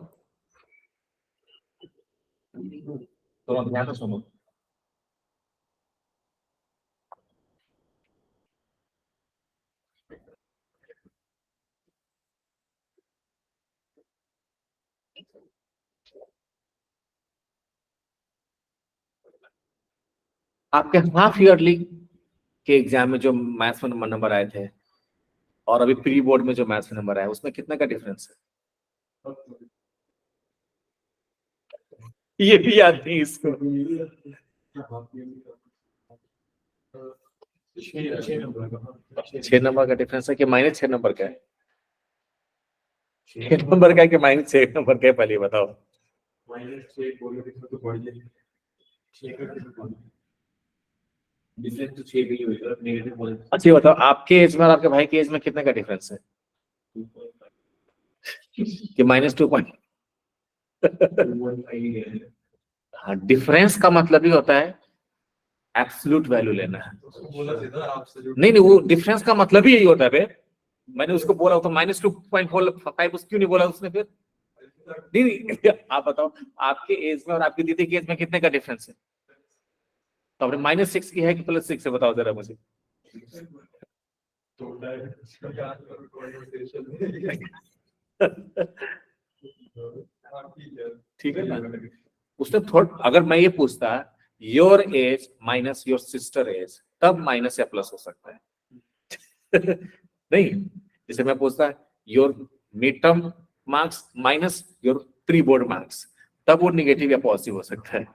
थोड़ा ध्यान से सुनो। आपके हाफ ईयरली के एग्जाम में जो मैथ्स में नंबर आए थे और अभी प्री बोर्ड में जो मैथ्स में नंबर आया, उसमें कितना का डिफरेंस है? ये भी याद नहीं इसको। 6 नंबर का डिफरेंस है कि -6 नंबर का है? 6 नंबर का है कि -6 नंबर का है, पहले बताओ। -6 बोलोगे तो बढ़ जाएगी। 6 का डिफरेंस तो 6 भी होगा, नेगेटिव बोल। अच्छा बताओ, आपके एज में और आपके भाई के एज में कितने का डिफरेंस है? कि -2 हाँ, डिफरेंस का मतलब ही होता है एब्सोल्यूट वैल्यू लेना है। बोला सीधा आपसे जो नहीं, वो डिफरेंस का मतलब ही यही होता है बे। मैंने उसको बोला तो -2.45 उस क्यों नहीं बोला उसने फिर? नहीं, आप बताओ, आपके एज में और आपकी दीदी के एज में कितने का डिफरेंस है? तो आपने -6 की है कि +6 है, बताओ जरा मुझे। ठीक है ना? उसने थोड़ा, अगर मैं ये पूछता your age minus your sister age, तब माइनस या प्लस हो सकता है। नहीं, जैसे मैं पूछता your mid term marks minus your pre board marks, तब वो निगेटिव या पॉजिटिव हो सकता है।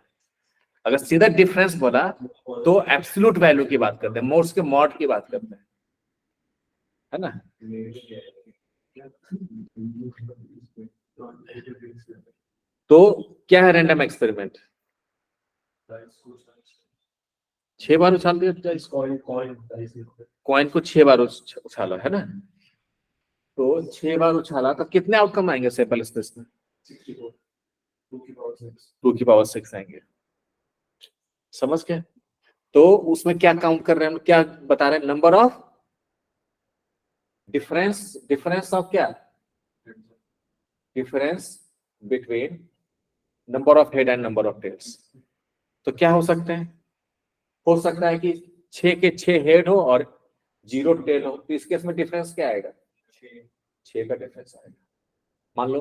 अगर सीधा डिफरेंस बोला तो एब्सोल्यूट वैल्यू की बात करते हैं, मोड्स के मॉड की बात करते हैं, है ना? तो क्या है रैंडम एक्सपेरिमेंट? 6 बार उछाल दिया, कॉइन को 6 बार उछाला, है ना? तो 6 बार उछाला तो कितने आउटकम आएंगे सैंपल स्पेस में? 2 की पावर 6 आएंगे। समझ गए? तो उसमें क्या काउंट कर रहे हैं हम, क्या बता रहे हैं? नंबर ऑफ डिफरेंस ऑफ क्या? Difference between number of head and number of tails. तो क्या हो सकते हैं? हो सकता है कि 6 के 6 हेड हो और 0 टेल हो, तो इस केस में डिफरेंस क्या आएगा? 6 का डिफरेंस आएगा। मान लो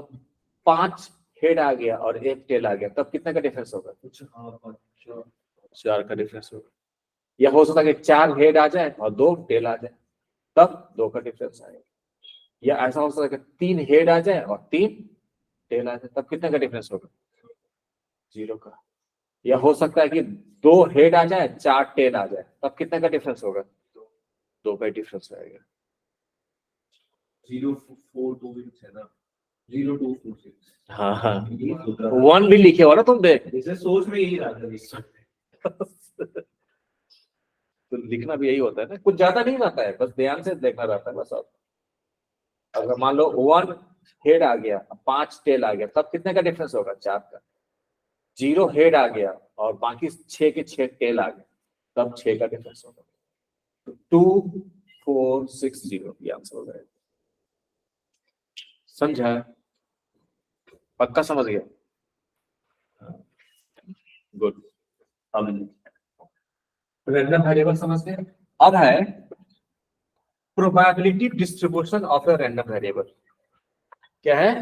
5 हेड आ गया और 1 टेल आ गया, तब कितने का डिफरेंस होगा? 4 का डिफरेंस होगा। या हो सकता है कि 4 हेड आ जाए और 2 टेल आ जाए, तब 2 का डिफरेंस आएगा। या ऐसा हो सकता है कि 3 हेड आ जाए और 3 टेल आ जाए, तब कितने का डिफरेंस होगा? 0 का। या हो सकता है कि 2 हेड आ जाए 4 टेल आ जाए, तब कितने का डिफरेंस होगा? 2 का डिफरेंस आएगा। 0 4 2 है ना, 0 2 4 6। हाँ हाँ, 1 भी लिखे हो ना तुम, देख। जैसे सोच में यही रहा था। तो लिखना भी यही होता है ना, कुछ ज्यादा नहीं रहता है, बस ध्यान से देखना रहता है बस। अब अगर मान लो 1 हेड आ गया 5 टेल आ गया, तब कितने का डिफरेंस होगा? 4 का। 0 हेड आ गया और बाकी 6 के 6 टेल आ गए, तब 6 का डिफरेंस होगा। 2 4 6 0 ये आंसर हो जाएगा। समझा? पक्का समझ गया? गुड। रैंडम वेरिएबल समझ गए? अब है probability distribution of a random variable. क्या है?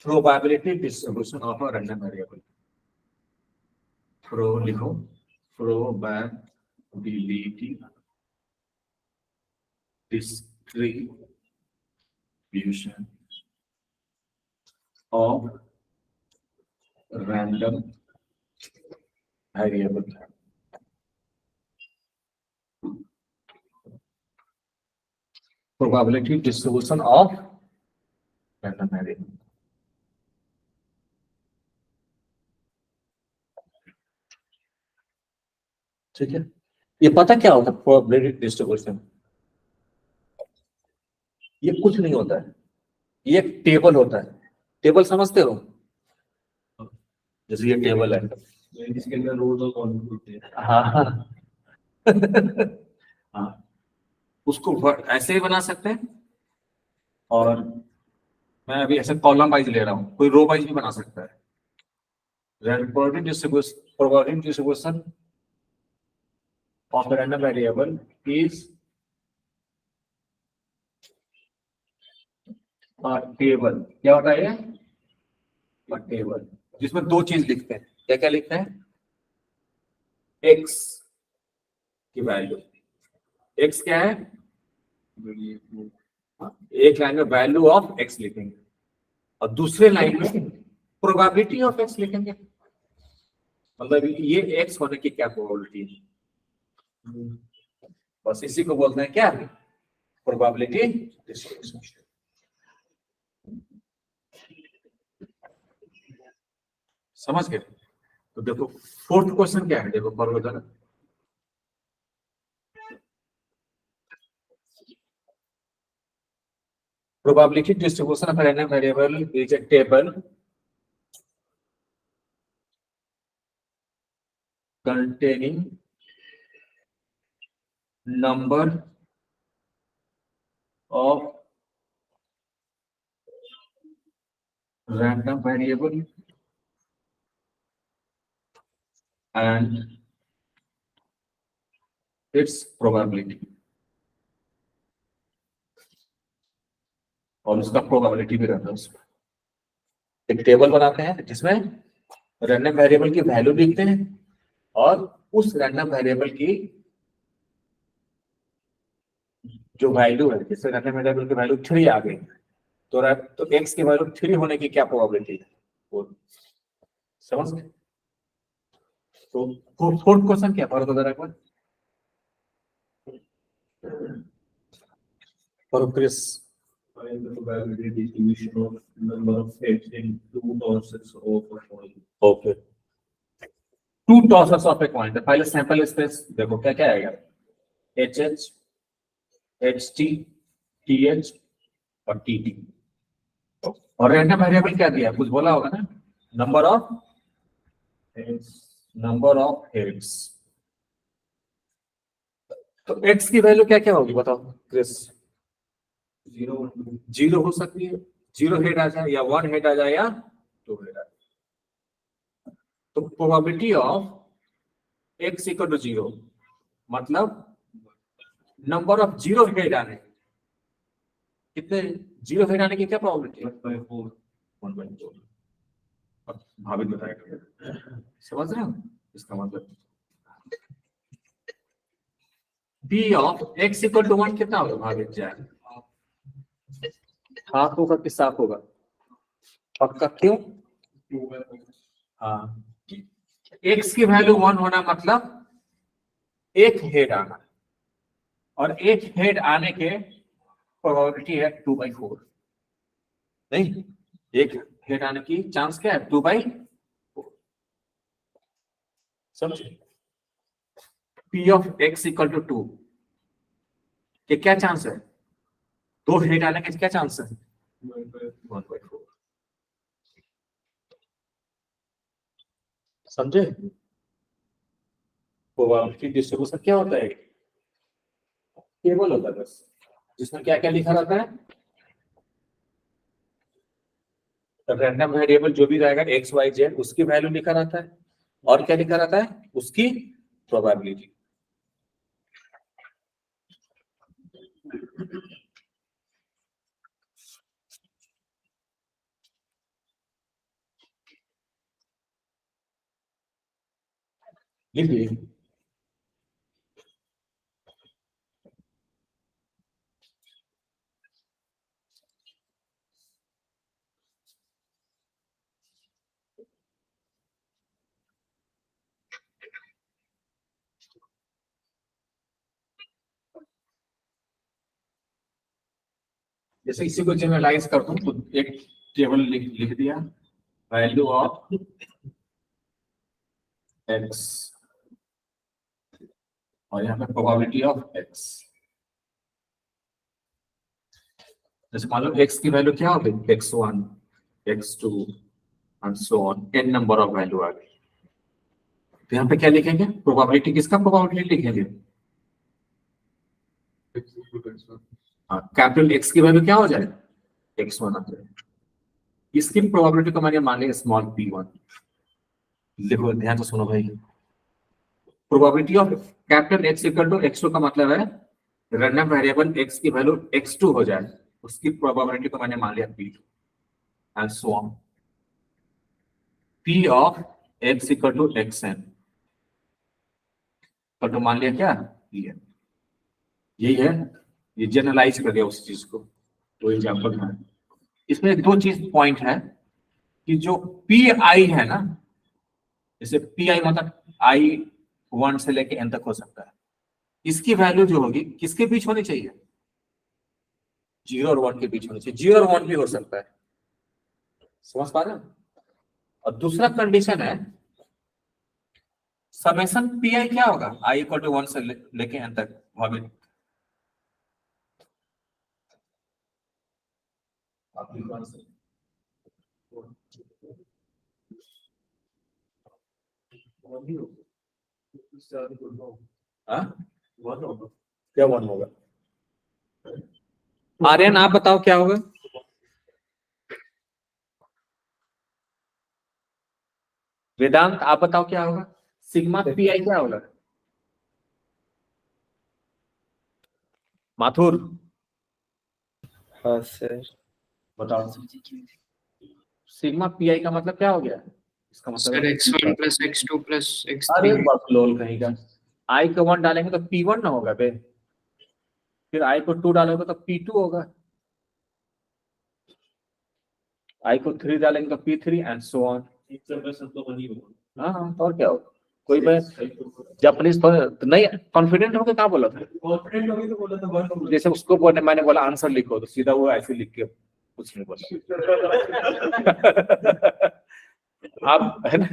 Probability distribution of a random variable. Pro लिखो, probability distribution of random variable. probability distribution of random variable। ठीक है, ये पता क्या होता है probability distribution? ये कुछ नहीं होता है, ये एक टेबल होता है। टेबल समझते हो? जैसे ये टेबल है, इसके अंदर रोज और कॉलम होते हैं। हाँ हाँ हाँ, उसको ऐसे ही बना सकते हैं, और मैं अभी ऐसे कॉलम वाइज ले रहा हूँ, कोई रो वाइज भी बना सकता है। probability distribution of a random variable is table. क्या होता है ये? टेबल जिसमें 2 चीज लिखते हैं। क्या क्या लिखते हैं? एक्स की वैल्यू। एक्स क्या है? एक लाइन में वैल्यू ऑफ एक्स लिखेंगे और दूसरे लाइन में प्रोबेबिलिटी ऑफ एक्स लिखेंगे। मतलब ये एक्स होने की क्या प्रोबेबिलिटी है, बस इसी को बोलते हैं क्या, प्रोबेबिलिटी डिस्ट्रीब्यूशन। समझ गए? तो देखो फोर्थ क्वेश्चन क्या है, देखो पढ़ो जरा। Probability distribution of a random variable is a table containing number of random variable and its probability, और उसका प्रोबेबिलिटी भी रहता है उसमें। एक टेबल बनाते हैं जिसमें रैंडम वेरिएबल की वैल्यू लिखते हैं और उस रैंडम वेरिएबल की जो वैल्यू है, जैसे रैंडम वेरिएबल की वैल्यू 3 आ गई, तो एक्स की वैल्यू 3 होने की क्या प्रोबेबिलिटी है वो समझ गए? तो फोर्थ क्वेश्चन क्या पढ़ो जरा एक बार, पढ़ो Chris. Find the probability distribution of number of heads in two tosses of a coin. Okay, 2 tosses of a coin. तो पहले सैंपल स्पेस देखो क्या क्या आएगा, H H, H T, T H और टी टी। और रैंडम वेरिएबल क्या दिया, कुछ बोला होगा ना, नंबर ऑफ हेड्स। तो एक्स की वैल्यू क्या क्या होगी बताओ क्रिस? 0 हो सकती है, 0 हेड आ जाए या 1 हेड आ जाए या 2 हेड आ जाए। तो probability of X equal to 0 मतलब नंबर ऑफ 0 हेड आने, कितने 0 हेड आने की क्या प्रोबेबिलिटी है? 1/4। भावित बताएगा, समझ रहे हो इसका मतलब। B of X equal to 1 कितना होगा भावित जाए? हाफ होगा कि साफ होगा? पक्का, क्यों? हाँ, एक्स की वैल्यू 1 होना मतलब एक हेड आना, और एक हेड आने के प्रोबेबिलिटी है 2/4। नहीं, एक हेड आने की चांस क्या है? 2/4। समझे? P of X equal to 2 के क्या चांस है? 2 हेड आने के क्या चांस है? 1/4। समझे? प्रोबेबिलिटी डिस्ट्रीब्यूशन क्या होता है? टेबल होता है बस, जिसमें क्या क्या लिखा रहता है, रैंडम वेरिएबल जो भी रहेगा एक्स वाई जेड उसकी वैल्यू लिखा रहता है, और क्या लिखा रहता है? उसकी प्रोबेबिलिटी। लिखिए, जैसे इसी को जनरलाइज कर दूं तो एक टेबल लिख दिया, वैल्यू ऑफ एक्स और यहाँ पे प्रोबेबिलिटी ऑफ एक्स। जैसे मान लो एक्स की वैल्यू क्या होगी, x1, x2 and so on, n number of value आ गई। तो यहाँ पे क्या लिखेंगे, प्रोबेबिलिटी किसका प्रोबेबिलिटी लिखेंगे? कैपिटल एक्स की वैल्यू क्या हो जाए, x1 आ जाए। इसकी प्रोबेबिलिटी को मैंने मान लिया स्मॉल p1। देखो ध्यान से सुनो भाई, probability of capital X equal to x2 का मतलब है रैंडम वेरिएबल x की वैल्यू x2 हो जाए, उसकी प्रोबेबिलिटी को मैंने मान लिया p2 and so on. p of x equal to xn तो मान लिया क्या, pn। यही है, ये जनरलाइज कर दिया उस चीज को, तो एग्जांपल है। इसमें 2 चीज पॉइंट है कि जो पी आई है ना, जैसे पी आई मतलब I1 से लेके n तक हो सकता है। इसकी वैल्यू जो होगी किसके बीच होनी चाहिए? 0 और 1 के बीच होनी चाहिए। 0 और 1 भी हो सकता है, समझ पा रहे हो? और दूसरा कंडीशन है समेशन पी आई क्या होगा? I=1 से लेके n तक। भाभी हाँ? क्या 1 होगा? आर्यन आप बताओ क्या होगा? वेदांत आप बताओ क्या होगा? सिग्मा पी आई क्या होगा? माथुर हाँ सर। बताओ। सिग्मा पी आई का मतलब क्या हो गया? इसका सर मतलब x1 प्लस x2 प्लस अरे x3। बकलोल कहीं का। आई को 1 डालेंगे तो P1 ना होगा बे, फिर आई को 2 डालेंगे तो P2 होगा, आई को 3 डालेंगे तो P3 एंड सो ऑन। हाँ, और क्या होगा? कोई मैं जापानीज तो नहीं कॉन्फिडेंट होके कहाँ बोला था? कॉन्फिडेंट होगी तो बोला था 1 होगा। जैसे उसको बोलने मैंने बोला आंसर लिखो तो सीधा वो ऐसे लिख के कुछ नहीं बोला। आप है ना,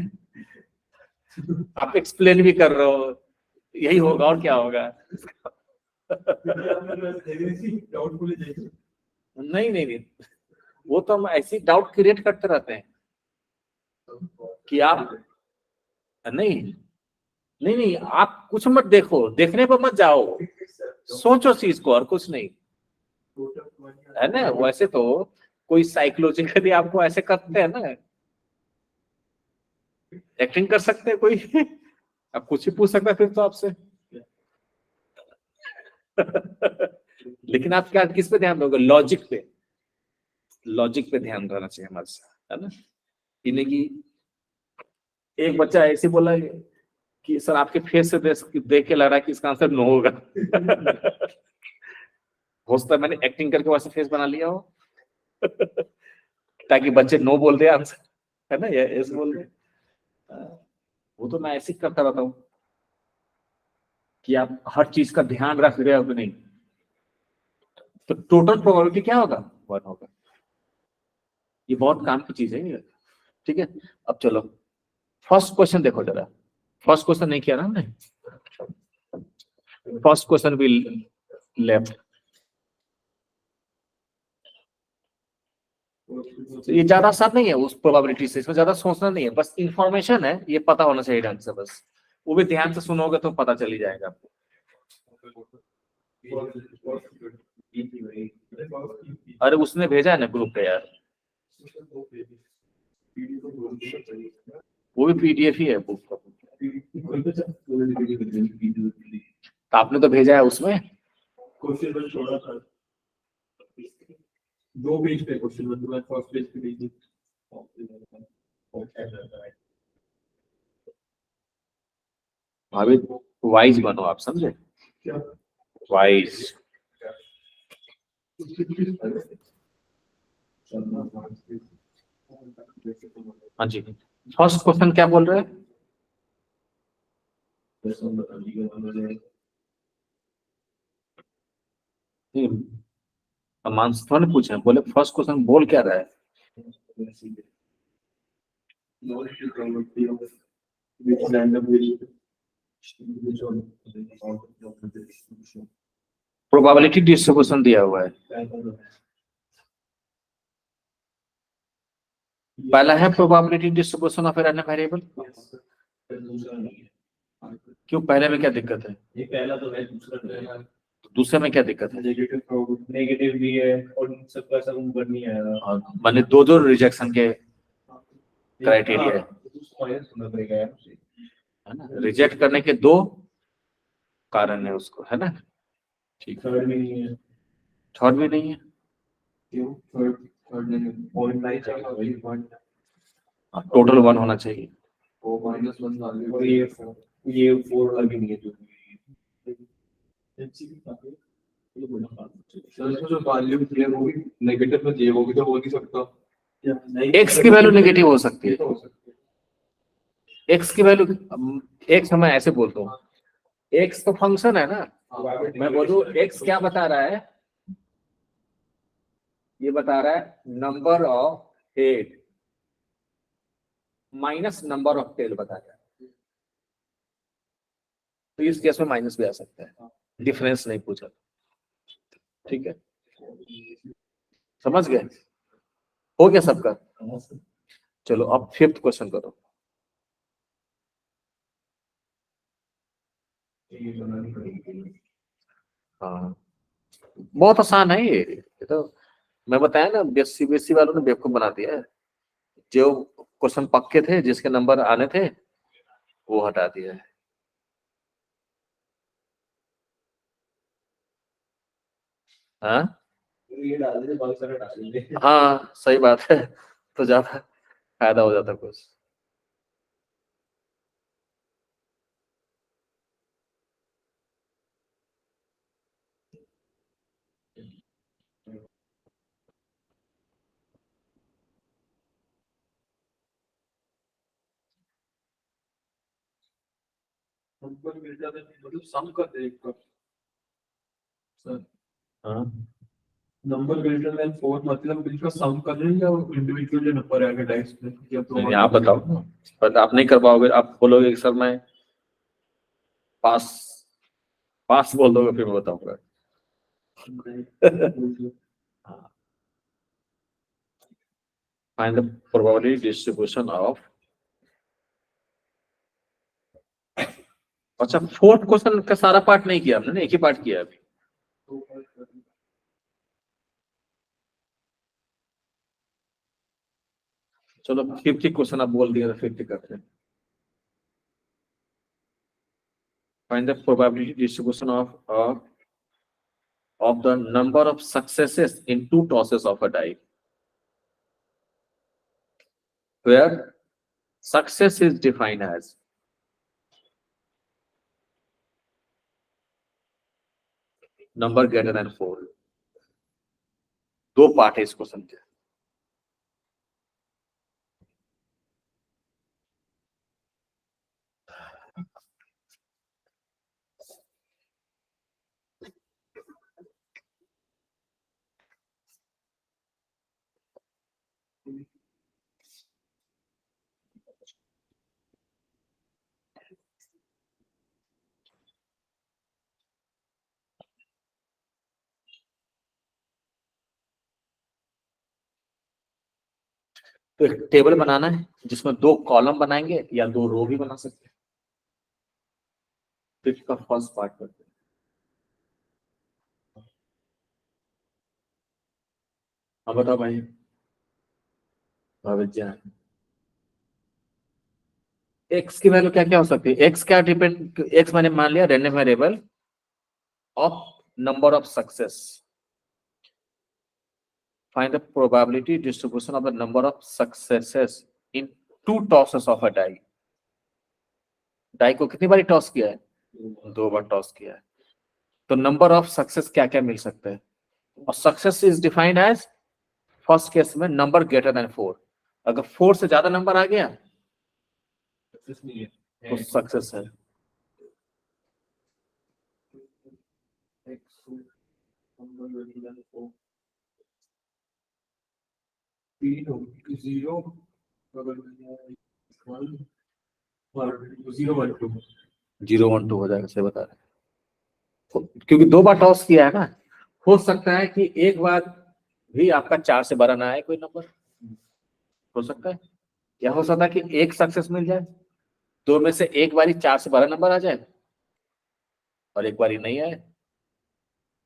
आप एक्सप्लेन भी कर रहे हो, यही होगा और क्या होगा? डाउटफुल है जैसे। नहीं नहीं नहीं, वो तो हम ऐसी डाउट क्रिएट करते रहते हैं कि आप नहीं नहीं नहीं, आप कुछ मत देखो, देखने पर मत जाओ, सोचो चीज को और कुछ नहीं, है ना? वैसे तो कोई साइकोलॉजिकली आपको ऐसे करते हैं ना, एक्टिंग कर सकते हैं कोई। अब कुछ ही पूछ सकता है फिर तो आपसे। लेकिन आप क्या किस पे ध्यान दोगे? लॉजिक पे, लॉजिक पे ध्यान रहना चाहिए हमारे साथ, है ना? इन्हें की एक बच्चा ऐसे बोला कि सर आपके फेस से देख के लग रहा है कि इसका आंसर नो होगा। हो सकता है मैंने एक्टिंग करके वैसे फेस बना लिया हो ताकि बच्चे नो बोल दे आंसर, है ना? ये ऐसे बोल दे। वो तो मैं ऐसे ही करता रहता हूँ कि आप हर चीज का ध्यान रख रहे हो कि नहीं। तो टोटल प्रोबेबिलिटी क्या होगा? 1 होगा। ये बहुत काम की चीज है ये, ठीक है? अब चलो फर्स्ट क्वेश्चन देखो जरा। फर्स्ट क्वेश्चन नहीं किया ना हमने? First question will left. तो ये ज्यादा सब नहीं है उस प्रोबेबिलिटी से, इसमें ज्यादा सोचना नहीं है, बस इंफॉर्मेशन है, ये पता होना चाहिए ढंग से बस। वो भी ध्यान से सुनोगे तो पता चल ही जाएगा आपको। अरे उसने भेजा है ना ग्रुप पे यार, वो भी पीडीएफ ही है बुक का। तो आपने तो भेजा है उसमें। क्वेश्चन बन छोड़ा था 2 पेज पे क्वेश्चन बन, मैं फर्स्ट पेज पे भेज दी। भाभी वाइज बनो आप, समझे? क्या वाइज। हाँ जी, फर्स्ट क्वेश्चन क्या बोल रहे हैं? मानसों ने पूछा, बोले फर्स्ट क्वेश्चन बोल क्या रहा है? प्रोबेबिलिटी डिस्ट्रीब्यूशन दिया हुआ है। पहला है probability distribution of an variable. क्यों, पहले में क्या दिक्कत है? ये पहला तो है, दूसरा तो है। दूसरे में क्या दिक्कत है? नेगेटिव भी है और सबका सब ऊपर नहीं आएगा। और मैंने दो रिजेक्शन के क्राइटेरिया है, सुनना पड़ेगा यार, है ना? रिजेक्ट करने के 2 कारण है उसको, है ना? ठीक है। थर्ड भी नहीं है। थर्ड भी नहीं है? क्यों? थर्ड नहीं पॉइंट नहीं चाहिए, पॉइंट टोटल 1 होना चाहिए। वो -1 डाल और ये 4 लगी नहीं है जो सर इसमें जो वैल्यू है वो भी नेगेटिव में जे होगी तो हो नहीं सकता। एक्स की वैल्यू नेगेटिव हो सकती है। एक्स की वैल्यू, एक्स मैं ऐसे बोलता हूँ, एक्स तो फंक्शन है ना, मैं बोलूँ एक्स क्या बता रहा है, ये बता रहा है number of head minus number of tail बता रहा है, तो इस केस में माइनस भी आ सकता है, डिफरेंस नहीं पूछा। ठीक है, समझ गए, हो गया सबका। चलो अब फिफ्थ क्वेश्चन करो। हाँ बहुत आसान है ये तो मैं बताया ना, सीबीएसई वालों ने बेवकूफ बना दिया है, जो क्वेश्चन पक्के थे जिसके नंबर आने थे वो हटा दिया है। हाँ ये डाल देंगे, बहुत सारे डाल देंगे। हाँ सही बात है, तो ज्यादा फायदा हो जाता कुछ। नंबर मिल जाता है मतलब सम कर दे एक बार सर। हाँ नंबर ग्रेटर देन 4 मतलब इनका सम कर दें या इंडिविजुअल जो नंबर आएगा डाइस में या तो नहीं, आप बताओ ना, पर आप नहीं कर पाओगे, आप बोलोगे कि सर मैं पास पास बोल दोगे फिर मैं बताऊंगा। Find the probability distribution of, अच्छा फोर्थ क्वेश्चन का सारा पार्ट नहीं किया हमने ना, एक ही पार्ट किया है अभी। चलो 50 क्वेश्चन आप बोल दिया तो 50 करते हैं। Find the probability distribution of the number of successes in two tosses of a die, where success is defined as number greater than 4। दो पार्ट है इस क्वेश्चन के। तो एक टेबल बनाना है जिसमें दो कॉलम बनाएंगे या दो रो भी बना सकते हैं। तो इसका फर्स्ट पार्ट करते हैं। अब बताओ भाई भावित जान, एक्स की वैल्यू क्या क्या हो सकती है, एक्स क्या डिपेंड, एक्स मैंने मान लिया random variable of number of success. Find the probability distribution of the number of successes in two tosses of a die। Die को कितनी बार टॉस किया है, दो बार टॉस किया है, तो नंबर ऑफ सक्सेस क्या क्या मिल सकते हैं, और success is defined as first case में नंबर ग्रेटर देन 4। अगर 4 से ज्यादा नंबर आ गया तो सक्सेस है। जीरो 0 1 2 हो जाएगा, सही बता रहे हैं। क्योंकि दो बार टॉस किया है ना, हो सकता है कि एक बार भी आपका 4 से बड़ा ना आए कोई नंबर, हो सकता है, या हो सकता है कि एक सक्सेस मिल जाए, दो में से एक बारी 4 से बड़ा नंबर आ जाए और एक बारी नहीं आए,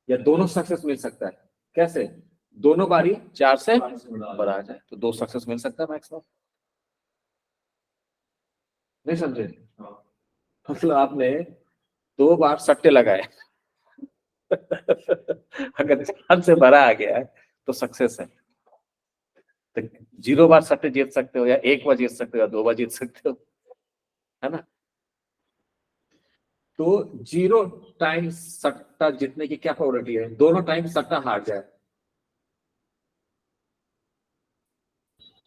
या दोनों सक्सेस मिल सकता है। कैसे, दोनों बारी 4 से बड़ा आ जाए तो दो सक्सेस मिल सकता है मैक्सिमम। नहीं समझे, मतलब आपने दो बार सट्टे लगाए अगर 4 से बड़ा आ गया है तो सक्सेस है। तो 0 बार सट्टे जीत सकते हो, या एक बार जीत सकते हो, या दो बार जीत सकते हो, है ना। तो 0 टाइम्स सट्टा जीतने की क्या प्रोबेबिलिटी है, दोनों टाइम सट्टा हार जाए,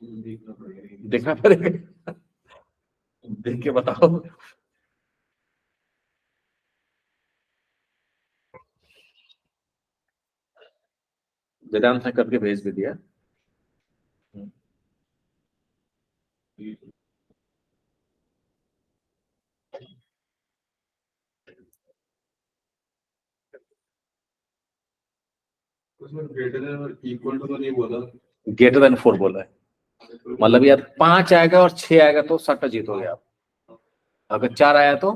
देखना पड़ेगा। देख के बताओ। वेदांत ने करके भेज भी दिया। उसमें ग्रेटर देन और इक्वल टू तो नहीं बोला। ग्रेटर देन 4 बोला है, मतलब यार 5 आएगा और 6 आएगा तो सट्टा जीतोगे आप। अगर 4 आया तो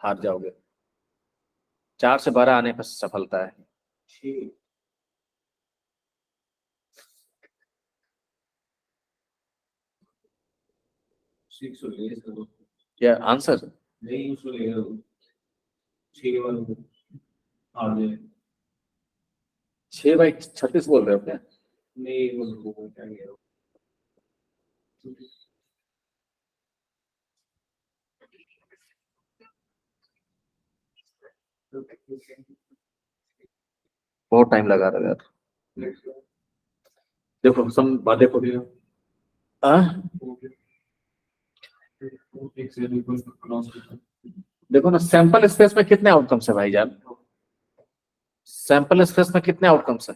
हार जाओगे। 4 से 12 आने पर सफलता है। क्या आंसर? नहीं उसको लेगा 6/36 बोल रहे हो क्या? नहीं वो क्या गया बहुत टाइम लगा रहा है यार। देखो सम बात देखो। हाँ? देखो ना, सैंपल स्पेस में कितने आउटकम्स है भाईजान? सैंपल स्पेस में कितने आउटकम्स है?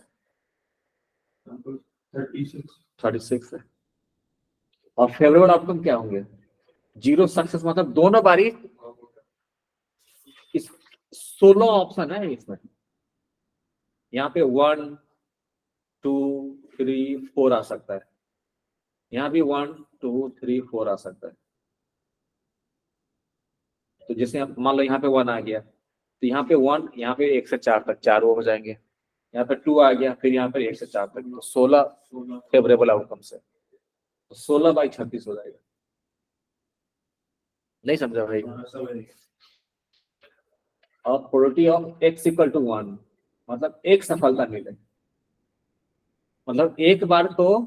36 है। और फेवरेबल आउटकम क्या होंगे? 0 सक्सेस, मतलब दोनों बारी। इस 16 ऑप्शन है इसमें। यहाँ पे 1 2 3 4 आ सकता है। यहाँ भी 1 2 3 4 आ सकता है। तो जैसे मान लो यहाँ पे 1 आ गया, तो यहाँ पे 1, यहाँ पे 1 से 4 तक 4 वो हो जाएंगे। यहाँ पे 2 आ गया, फिर यहाँ पे 1 से 4 तक, तो 16 फेवरेबल आउटकम्स है। तो 16/36 हो जाएगा। नहीं समझा भाई? और probability of x equal to 1, मतलब एक सफलता मिले, मतलब एक बार तो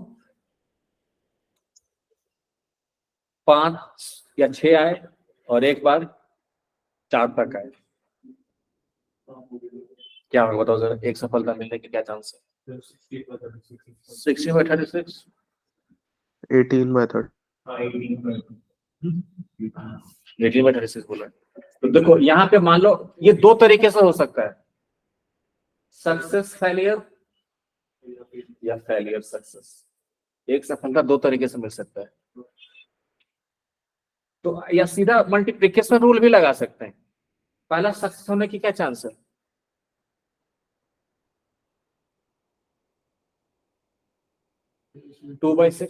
5 या 6 आए और एक बार 4 तक आए। क्या होगा बताओ जरा, एक सफलता मिलने के क्या चांस है? 60/36। 18/30। 18/36 बोला है। तो देखो यहाँ पे मान लो ये 2 तरीके से हो सकता है, सक्सेस फेलियर या फेलियर सक्सेस। एक सफलता 2 तरीके से मिल सकता है। तो या सीधा मल्टीप्लिकेशन रूल भी लगा सकते हैं। पहला सक्सेस होने की क्या चांस है? 2/6।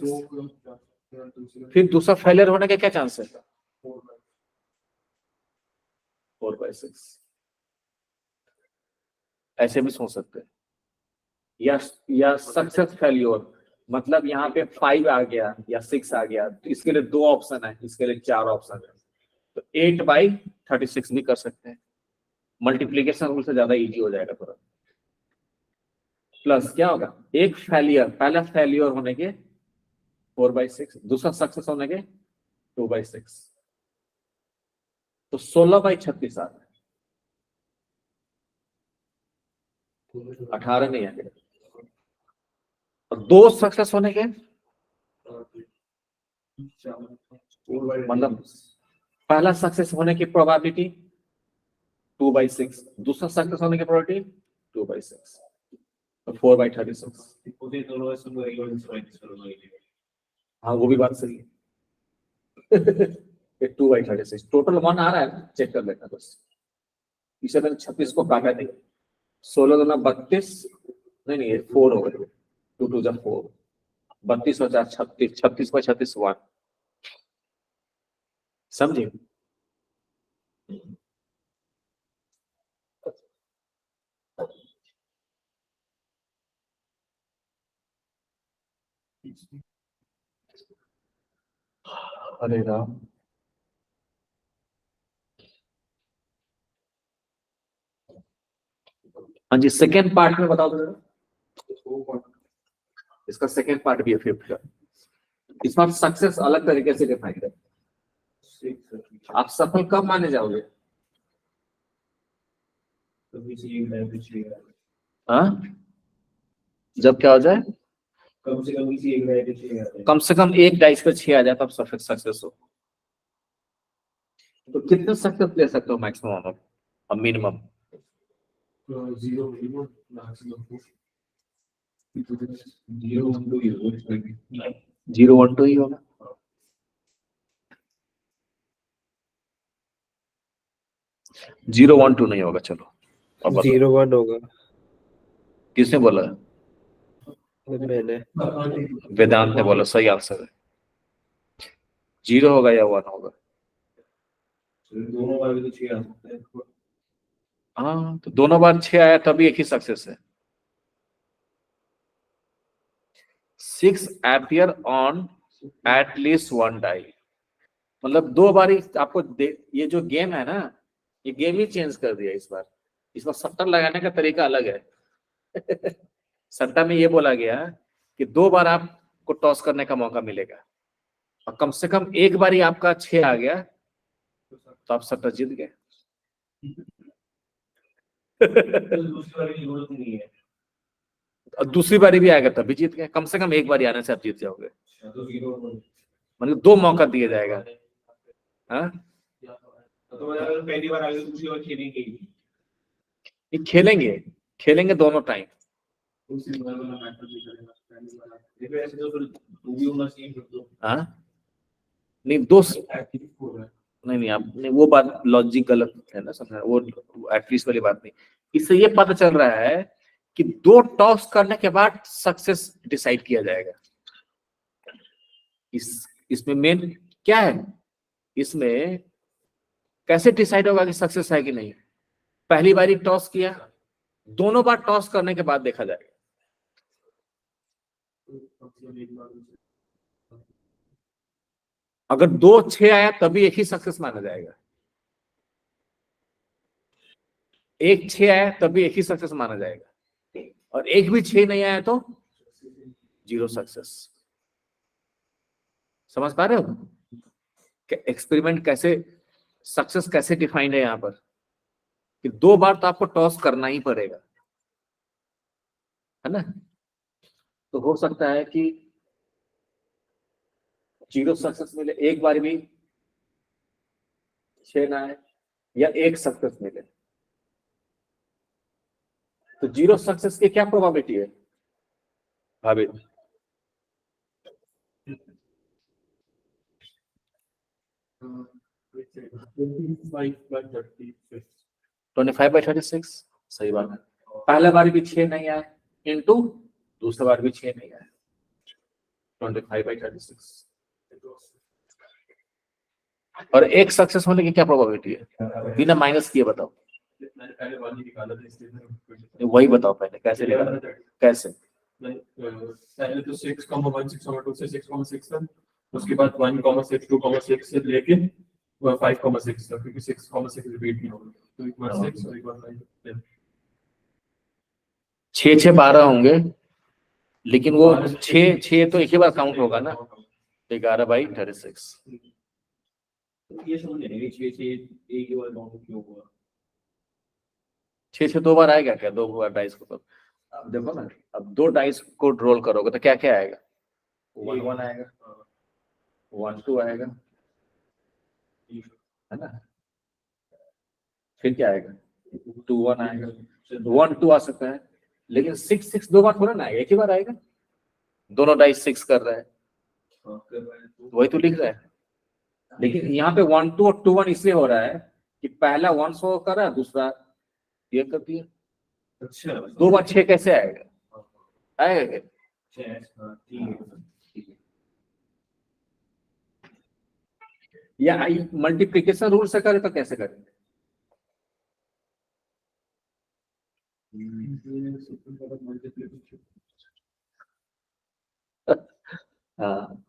फिर दूसरा फेलियर होने का क्या चांस है? 4/6। ऐसे भी सोच सकते हैं। या सक्सेस फेलियर, मतलब यहाँ पे 5 आ गया या 6 आ गया, तो इसके लिए 2 ऑप्शन है, इसके लिए 4 ऑप्शन है, तो 8/36 भी कर सकते हैं। मल्टीप्लीकेशन रूल से ज्यादा इजी हो जाएगा थोड़ा। प्लस क्या होगा, एक फेलियर, पहला फेलियर होने के 4/6, दूसरा सक्सेस होने के 2/6, तो 16/36 आ रहा है। 18 नहीं है। और 2 सक्सेस होने के, मतलब पहला सक्सेस होने की प्रोबेबिलिटी 2/6, दूसरा सक्सेस होने की प्रोबेबिलिटी 2/6, तो 4/36। हाँ वो भी बात सही है। 2/36 टोटल 1 आ रहा है, चेक कर लेना बस। इसे मैंने 36 को काटा नहीं, 16 दूना 32, नहीं 4 हो गए, 2 2 जा 4, 32 और 4 36, 36/36 1। समझे? अरे राम। हाँ जी, सेकेंड पार्ट में बताओ जरा। इसका सेकेंड पार्ट भी है 5th का। इस बार सक्सेस अलग तरीके से डिफाइन है। आप सफल कब माने जाओगे? हाँ, जब क्या हो जाए, कम से कम एक डाइस पे 6 आ जाए तब सक्सेस हो। तो कितने सक्सेस ले सकते हो मैक्सिमम और मिनिमम? 0 minimum maximum 0 1 2 0 0 1 2 ही होगा। जीरो 1 2 नहीं होगा। चलो अब बताओ। 0 1 होगा। किसने बोला? मैंने। वेदांत ने बोला। सही आंसर है। 0 होगा या 1 होगा? दोनों बार तो 6 आ सकते हैं। हाँ, तो दोनों बार 6 आया तभी एक ही सक्सेस है। 6 appear on at least 1 die। मतलब 2 बार ही आपको ये जो गेम है ना, ये गेम ही चेंज कर दिया इस बार। इस बार सट्टा लगाने का तरीका अलग है। सट्टा में ये बोला गया कि 2 बार आपको टॉस करने का मौका मिलेगा और कम से कम एक बार ही आपका 6 आ गया तो आप सट्टा जीत गए। दूसरी बार की जरूरत नहीं है। और दूसरी बारी भी आएगा तब भी जीत गए। कम से कम एक बार आने से आप जीत जाओगे। तो 0 मतलब 2 मौका दिया जाएगा। हाँ, तो अगर पहली बार आगे दूसरी बार खेलेंगे ही। ये खेलेंगे दोनों टाइम। दूसरी बार वाला मैटर भी करेगा पहली बार। ये फिर ऐसे तो फिर 2 भी होना चाहिए फिर तो। हाँ, नहीं 2 एक्टिव हो रहा है। नहीं आप नहीं, वो बात लॉजिक गलत है ना, समझ वो एटलीस्ट वाली बात नहीं। इससे ये पता चल रहा है कि 2 टॉस करने के बाद सक्सेस डिसाइड किया जाएगा। इसमें मेन क्या है? इसमें कैसे डिसाइड होगा कि सक्सेस है कि नहीं? पहली बारी टॉस किया, दोनों बार टॉस करने के बाद देखा जाएगा। अगर 2 6 आया तभी एक ही सक्सेस माना जाएगा। 1 6 आया तभी एक ही सक्सेस माना जाएगा और एक भी 6 नहीं आया तो 0 सक्सेस। समझ पा रहे हो एक्सपेरिमेंट कैसे, सक्सेस कैसे डिफाइंड है यहाँ पर? कि 2 बार तो आपको टॉस करना ही पड़ेगा, है ना? तो हो सकता है कि 0 सक्सेस मिले, एक बार भी 6 ना आए, या 1 सक्सेस मिले। तो 0 सक्सेस की क्या प्रोबेबिलिटी है भाभी? Like 36 25/36 सही बात है। पहला बार भी 6 नहीं आए इंटू दूसरा बार भी 6 नहीं आए, 25/36। और 1 सक्सेस होने की क्या प्रोबेबिलिटी है बिना माइनस किए? बताओ। मैंने पहले वाली निकाला था इसलिए वही बताओ पहले कैसे निकाला, कैसे? पहले तो 6,1 6,2 से 6,6 था, उसके बाद 1,6 2,6 से लेके 5,6 था, क्योंकि 6,6 रिपीट नहीं होगा, तो एक बार 6 और एक बार 5। 6 6 12 होंगे, लेकिन वो 6 6 तो एक ही बार काउंट होगा ना, 11/36। ये समझ नहीं 6 6 एक ही बार काउंट क्यों हुआ? 6 6 2 बार आएगा क्या? 2 बार डाइस को तो अब देखो ना, अब 2 डाइस को रोल करोगे तो क्या क्या आएगा? 1 1 आएगा, 1 2 आएगा, है ना? फिर क्या आएगा? 2 1 आएगा, 1 2 आ सकता है, लेकिन 6 6 2 बार थोड़ा ना आएगा, एक ही बार आएगा। दोनों डाइस 6 कर रहा है, वही तो लिख रहा है। लेकिन यहाँ पे 1 2 और 2 1 इसलिए हो रहा है कि पहला 1 शो कर रहा है, दूसरा ये कर दिया। अच्छा 2 बार 6 कैसे आएगा? आएगा क्या? या मल्टीप्लिकेशन रूल से करे तो कैसे करेंगे?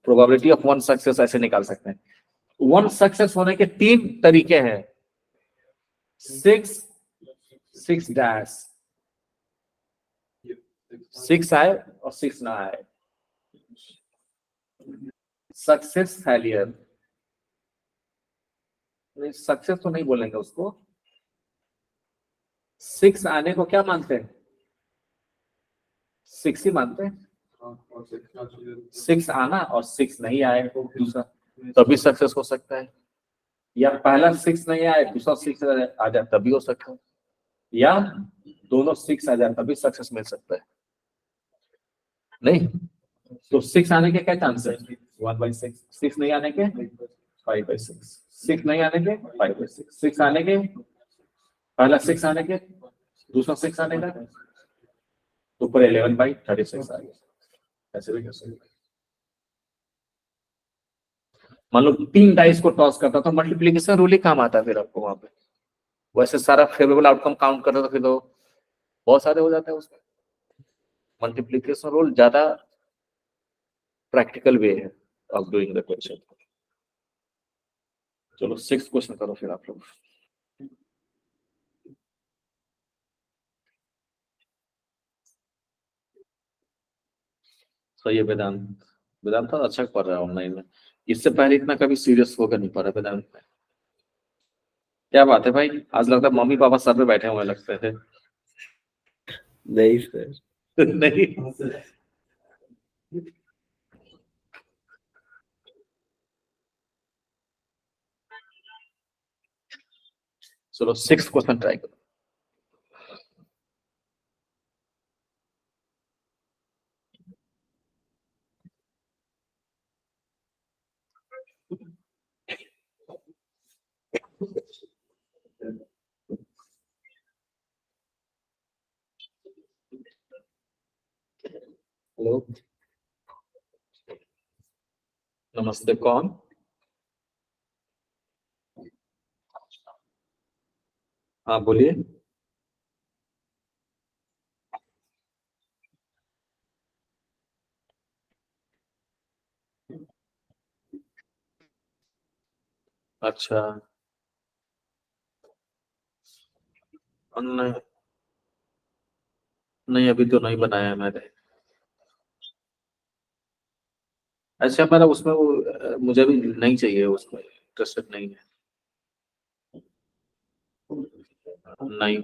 प्रोबेबिलिटी ऑफ 1 सक्सेस ऐसे निकाल सकते हैं। 1 सक्सेस होने के 3 तरीके हैं, 6 6 डैश, 6 आए और 6 ना आए, सक्सेस फेलियर। सक्सेस तो नहीं बोलेंगे उसको, 6 आने को क्या मानते हैं? 6 ही मानते हैं। 6 आना और 6 नहीं आए तो दूसरा, तभी सक्सेस हो सकता है। या पहला 6 नहीं आए दूसरा 6 आ जाए तभी हो सकता है, या दोनों 6 आ जाए तभी सक्सेस मिल सकता है। नहीं तो 6 आने के क्या चांस है? 1/6। 6 नहीं आने के 5/6। 6 नहीं आने के 5/6। 6 आने के, पहला 6 आने के दूसरा 6 आने का तो ऊपर 11/36 आ गया। ऐसे भी कर सकते हैं। मान लो 3 डाइस को टॉस करता तो मल्टीप्लिकेशन रूल ही काम आता है फिर आपको वहां पे। वैसे सारा फेवरेबल आउटकम काउंट करता तो फिर तो बहुत सारे हो जाते हैं उसमें। मल्टीप्लिकेशन रूल ज्यादा प्रैक्टिकल वे है ऑफ डूइंग द क्वेश्चन। चलो 6th क्वेश्चन करो फिर आप लोग। सही है वेदांत। वेदांत तो अच्छा पढ़ रहा है ऑनलाइन में, इससे पहले इतना कभी सीरियस होकर नहीं पढ़ा वेदांत में। क्या बात है भाई, आज लगता है मम्मी पापा सर पे बैठे हुए लगते थे। नहीं सर। नहीं चलो 6th क्वेश्चन ट्राई करो। हेलो नमस्ते, कौन? हाँ बोलिए। अच्छा नहीं, नहीं अभी तो नहीं बनाया है मैंने। अच्छा मेरा उसमें वो मुझे भी नहीं चाहिए, उसमें इंटरेस्टेड नहीं है। नहीं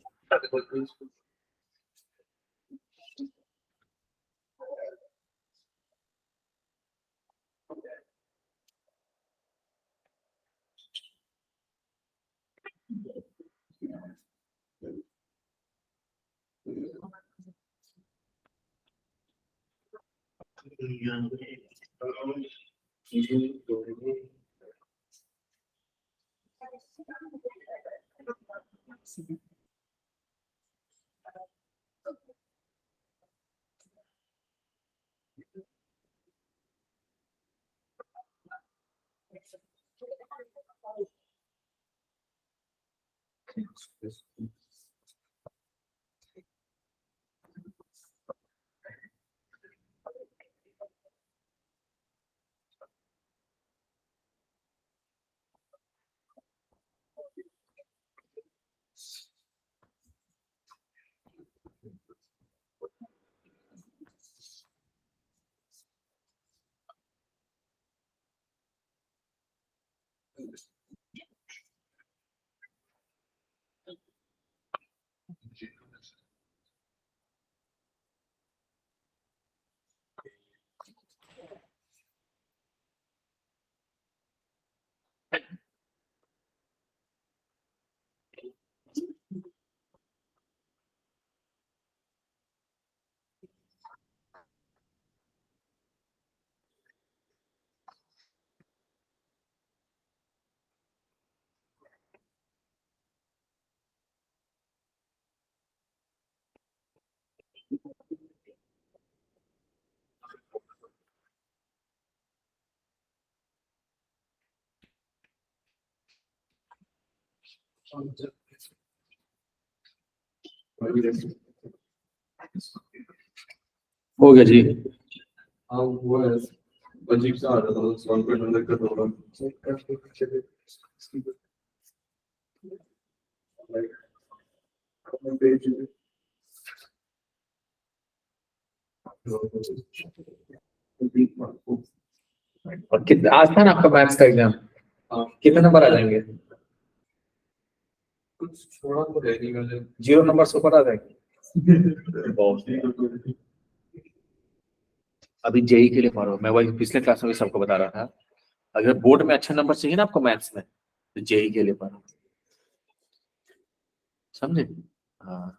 हो गया जी। हाँ वो है, अजीब सा आ रहा था सॉन्ग पे अंदर का थोड़ा और कितना आज था ना आपका मैथ्स का एग्जाम? कितने नंबर आ जाएंगे? कुछ छोड़ा तो है नहीं मैंने 0 नंबर से ऊपर आ जाएंगे। बहुत है। अभी जेई के लिए पढ़ो, मैं वही पिछले क्लास में भी सबको बता रहा था। अगर बोर्ड में अच्छे नंबर चाहिए ना आपको मैथ्स में, जेई के लिए पढ़ो, समझे? हाँ,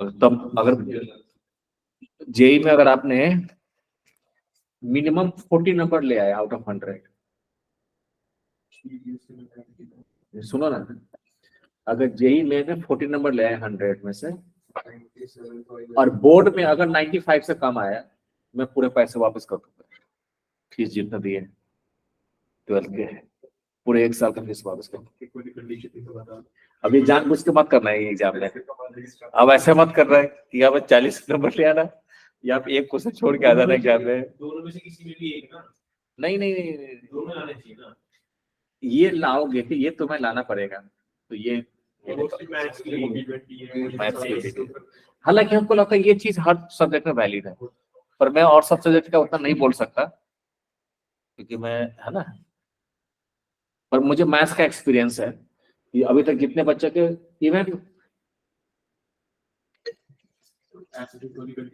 और तब अगर जेई में अगर आपने मिनिमम 40 नंबर ले आए आउट ऑफ 100, सुनो ना, अगर जेई में 40 नंबर ले आए 100 में से, और बोर्ड में अगर 95 से कम आया, मैं पूरे पैसे वापस कर दूंगा, फीस जितना दिए 12 के, पूरे 1 साल का फीस वापस कर दूंगा। अभी जानबूझ के मत करना है ये एग्जाम में, अब ऐसे मत कर रहा है कि अब 40 नंबर ले आना या आप एक क्वेश्चन छोड़ के आ जाना एग्जाम में। दोनों में से किसी में भी एक ना, नहीं नहीं नहीं, नहीं, दोनों आने चाहिए ना। ये लाओगे कि ये तुम्हें लाना पड़ेगा, तो ये मैथ्स के लिए B20 मैथ्स के लिए, हालांकि हमको लगता है ये चीज हर सब्जेक्ट में वैलिड है, पर मैं और सब सब्जेक्ट का उतना नहीं बोल सकता क्योंकि मैं, है ना, पर मुझे मैथ्स का एक्सपीरियंस है कि अभी तक जितने बच्चे के इवेंट,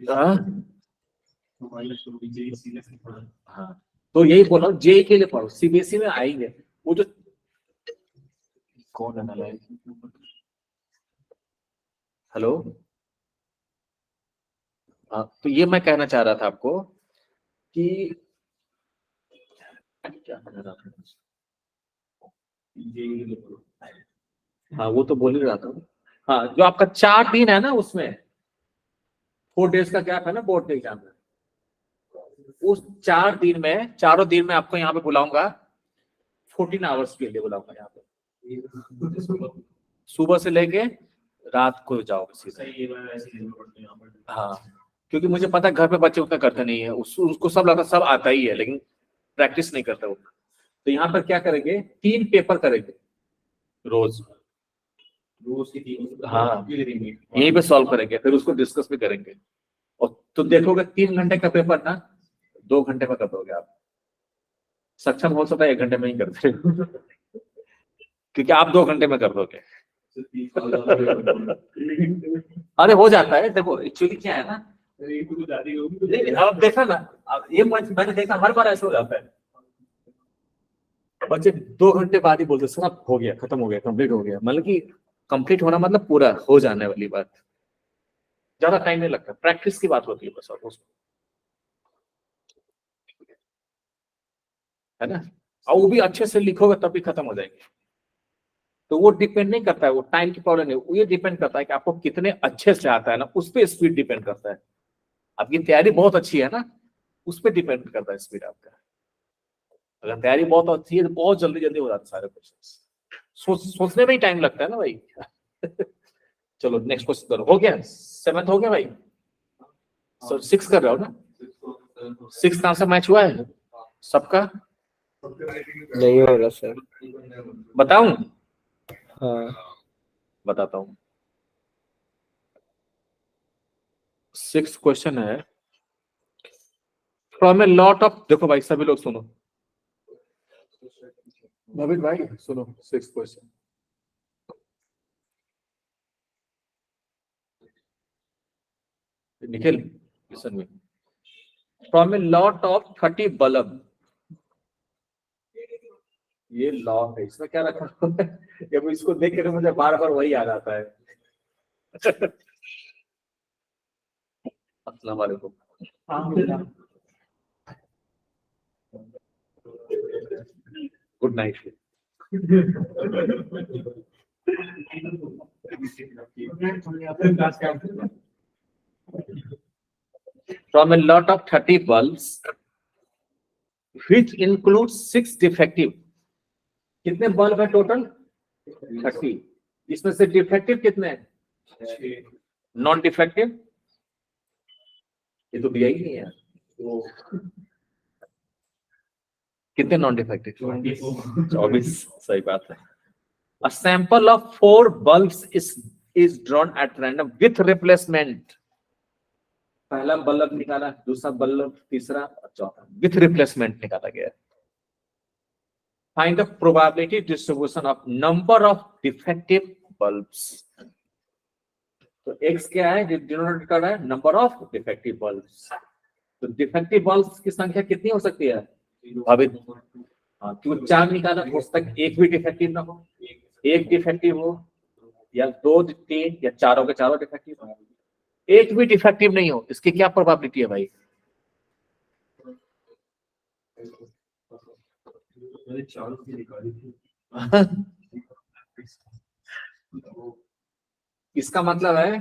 हाँ, तो यही बोला जेई के लिए पढ़ो, सीबीएसई में आएंगे वो जो, कौन है ना, हेलो, हाँ, तो ये मैं कहना चाह रहा था आपको कि क्या कहना रहा था, हाँ वो तो बोल ही रहा था। हाँ, जो आपका 4 दिन है ना, उसमें 4 डेज का गैप है ना बोर्ड के एग्जाम में, उस 4 दिन में, चारों दिन में आपको यहाँ पे बुलाऊंगा, 14 आवर्स के लिए बुलाऊंगा यहाँ पे, सुबह से लेके रात को जाओगे सीधा। हाँ, क्योंकि मुझे पता है घर पे बच्चे उतना करते नहीं है, उसको सब लगता सब आता ही है लेकिन प्रैक्टिस नहीं करता वो। तो यहाँ पर क्या करेंगे, 3 पेपर करेंगे रोज की 3, हाँ, यहीं पे सॉल्व करेंगे, फिर उसको डिस्कस भी करेंगे, और तो देखोगे 3 घंटे का पेपर ना 2 घंटे में कर दोगे आप, सक्षम हो सकता है 1 घंटे में ही कर दे क्योंकि आप 2 घंटे में कर दोगे अरे हो जाता है, देखो एक्चुअली क्या है ना, नहीं, अब देखा ना, अब ये मैंने देखा हर बार ऐसा हो जाता है, बच्चे 2 घंटे बाद ही बोलते सर अब हो गया, खत्म हो गया, कंप्लीट हो गया, मतलब कि कंप्लीट होना मतलब पूरा हो जाने वाली बात, ज्यादा टाइम नहीं लगता, प्रैक्टिस की बात होती है बस, और उसको, है ना, और वो भी अच्छे से लिखोगे तब भी खत्म हो जाएगी। तो वो डिपेंड नहीं करता है, वो टाइम की प्रॉब्लम नहीं, वो ये डिपेंड करता है कि आपको कितने अच्छे से आता है ना, उस पर स्पीड डिपेंड करता है। आपकी तैयारी बहुत अच्छी है ना, उस पर डिपेंड करता है स्पीड आपका। अगर तैयारी बहुत अच्छी है तो बहुत जल्दी जल्दी हो जाते सारे क्वेश्चन, सोचने में ही टाइम लगता है ना भाई चलो नेक्स्ट क्वेश्चन करो, हो गया 7th हो गया भाई, सो 6 कर रहे हो ना, 6 का आंसर मैच हुआ है सबका, नहीं हो रहा सर। बताऊं? हाँ, बताता हूं, 6 क्वेश्चन है फ्रॉम ए लॉट ऑफ, देखो भाई सभी लोग सुनो, नवीन भाई सुनो, 6 क्वेश्चन, निखिल लिसन में, from a lot of 30 bulb, ये लॉ है, इसमें क्या रखा हुआ है ये, इसको देख के मुझे बार बार वही याद आता है अस्सलाम वालेकुम, good night. From a lot of 30 bulbs, which includes 6 defective, कितने बल्ब है टोटल? 30, इसमें से डिफेक्टिव कितने हैं? नॉन डिफेक्टिव, ये तो दिया ही नहीं है, तो कितने नॉन डिफेक्टिव? 24, सही बात है। A sample of 4 bulbs is drawn at random with replacement, पहला बल्ब निकाला, दूसरा बल्ब, तीसरा और चौथा विथ रिप्लेसमेंट निकाला गया। Find the probability distribution of number of defective bulbs, तो x क्या है, डिनोमिनेटर का है नंबर ऑफ डिफेक्टिव बल्ब्स, तो डिफेक्टिव बल्ब्स की संख्या कितनी हो सकती है? अभी हाँ, क्योंकि 4 निकाला हो सकता है एक भी डिफेक्टिव ना हो, एक डिफेक्टिव हो या 2 3 या चारों के चारों डिफेक्टिव हो, एक भी डिफेक्टिव नहीं हो, इसकी क्या प्रोबेबिलिटी है भाई? मैंने 4 की निकाली थी। इसका मतलब है,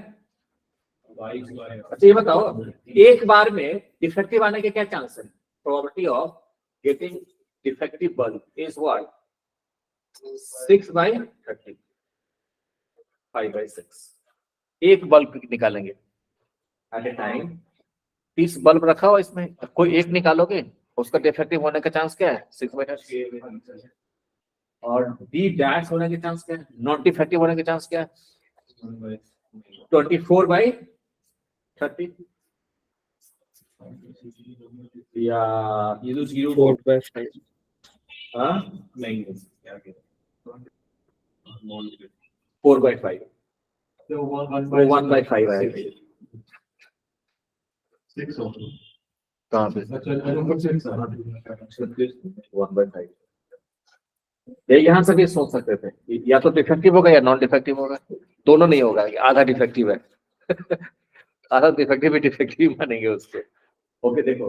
22 अच्छा ये बताओ एक बार में डिफेक्टिव आने के क्या चांस है? Probability of getting defective bulb is what? 6/30, 5/6। एक बल्ब निकालेंगे एट ए टाइम। 30 बल्ब रखा हो, इसमें कोई एक निकालोगे, उसका डिफेक्टिव होने का चांस क्या है? 6/30। और डी डैश होने के चांस क्या है? नॉट डिफेक्टिव होने के चांस क्या है? 24/30 या ये जो 0 4/5 हाँ नहीं क्या कहते 4/5 तो 1/5 है। 6 हो कहाँ पे? अच्छा नंबर 6 है 1/5 ये यहाँ से भी सोच सकते थे, या तो डिफेक्टिव होगा या नॉन डिफेक्टिव होगा, दोनों नहीं होगा, आधा डिफेक्टिव है। आधा डिफेक्टिव ही डिफेक्टिव मानेंगे उसके। ओके देखो,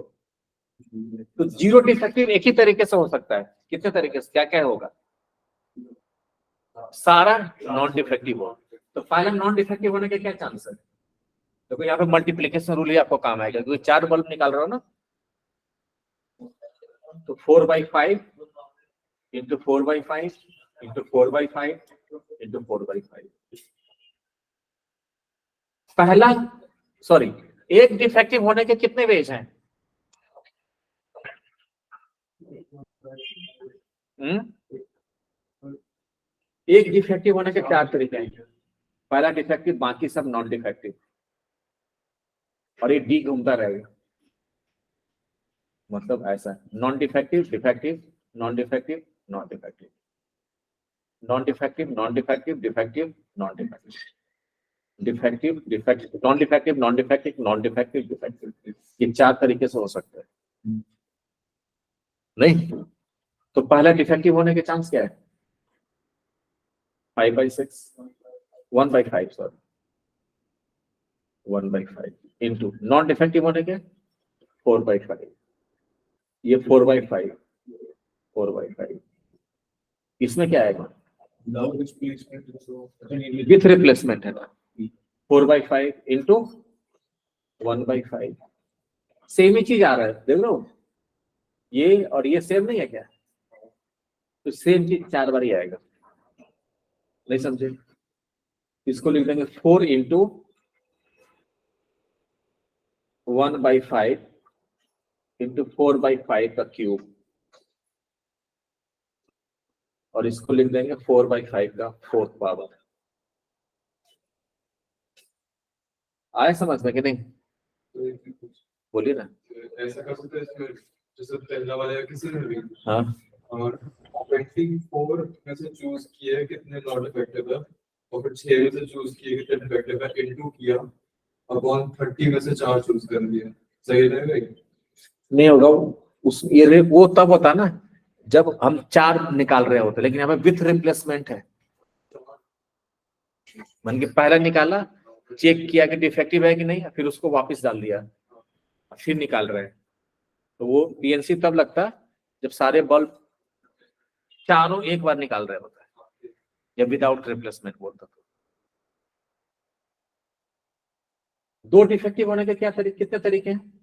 तो 0 डिफेक्टिव एक ही तरीके से हो सकता है, कितने तरीके से, क्या क्या होगा? सारा नॉन डिफेक्टिव हो, तो पहला नॉन डिफेक्टिव होने के क्या चांस है? देखो यहाँ पे मल्टीप्लिकेशन रूल ही आपको काम आएगा, क्योंकि 4 बल्ब निकाल रहे हो ना, तो 4/5 इंटू 4/5 इंटू 4/5 इंटू 4/5। पहला सॉरी, एक डिफेक्टिव होने के कितने वेज हैं? एक डिफेक्टिव होने के 4 तरीके हैं। पहला डिफेक्टिव, बाकी सब नॉन डिफेक्टिव, और ये डी घूमता रहेगा, मतलब ऐसा non defective defective non defective non defective non defective non defective defective non defective defective defective non defective non defective non defective defective. ये 4 तरीके से हो सकते हैं। नहीं तो पहला डिफेक्टिव होने के चांस क्या है? 5/6 1/5 सॉरी 1/5 इंटू नॉन डिफेक्टिव होने के 4/5, ये 4/5 4/5। इसमें क्या आएगा? विथ रिप्लेसमेंट है ना, 4/5 इंटू 1/5। सेम ही चीज आ रहा है, देख लो ये और ये सेम नहीं है क्या? तो सेम चीज 4 बार ही आएगा, नहीं समझे? इसको लिख देंगे 4 इंटू 1/5 इंटू 4/5 का क्यूब, और इसको लिख देंगे 4/5 का 4th पावर। आए समझ में कि नहीं? बोलिए ना। ऐसा कर सकते हैं इसमें, जैसे पहला वाला है किसी ने भी हाँ और 24 में से चूज किए कितने नॉट इफेक्टिव है, और फिर 6 में से चूज किए कितने इफेक्टिव है, इनटू किया अपॉन 30 में से 4 चूज कर दिए, सही रहेगा? नहीं होगा उस ये वो तब होता है ना जब हम 4 निकाल रहे होते, लेकिन यहाँ पे विथ रिप्लेसमेंट है। मान के पहला निकाला, चेक किया कि डिफेक्टिव है कि नहीं, फिर उसको वापस डाल दिया, फिर निकाल रहे हैं, तो वो पीएनसी तब लगता जब सारे बल्ब चारों एक बार निकाल रहे होता है, जब विदाउट रिप्लेसमेंट बोलता। तो 2 डिफेक्टिव होने के क्या तरीके, कितने तरीके हैं?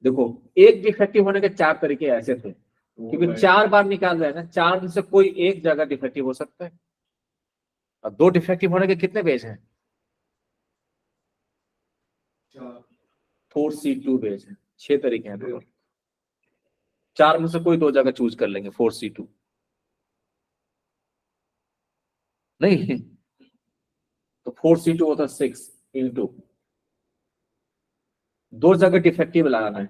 देखो एक डिफेक्टिव होने के 4 तरीके ऐसे थे, क्योंकि 4 बार निकाल रहे हैं ना, 4 में से कोई एक जगह डिफेक्टिव हो सकता है। और 2 डिफेक्टिव होने के कितने बेज हैं? 4C2 बेज है, 6 तरीके हैं टोटल। 4 में से कोई 2 जगह चूज कर लेंगे 4C2, नहीं तो 4C2 होता 6 इंटू 2 जगह डिफेक्टिव लगाना है,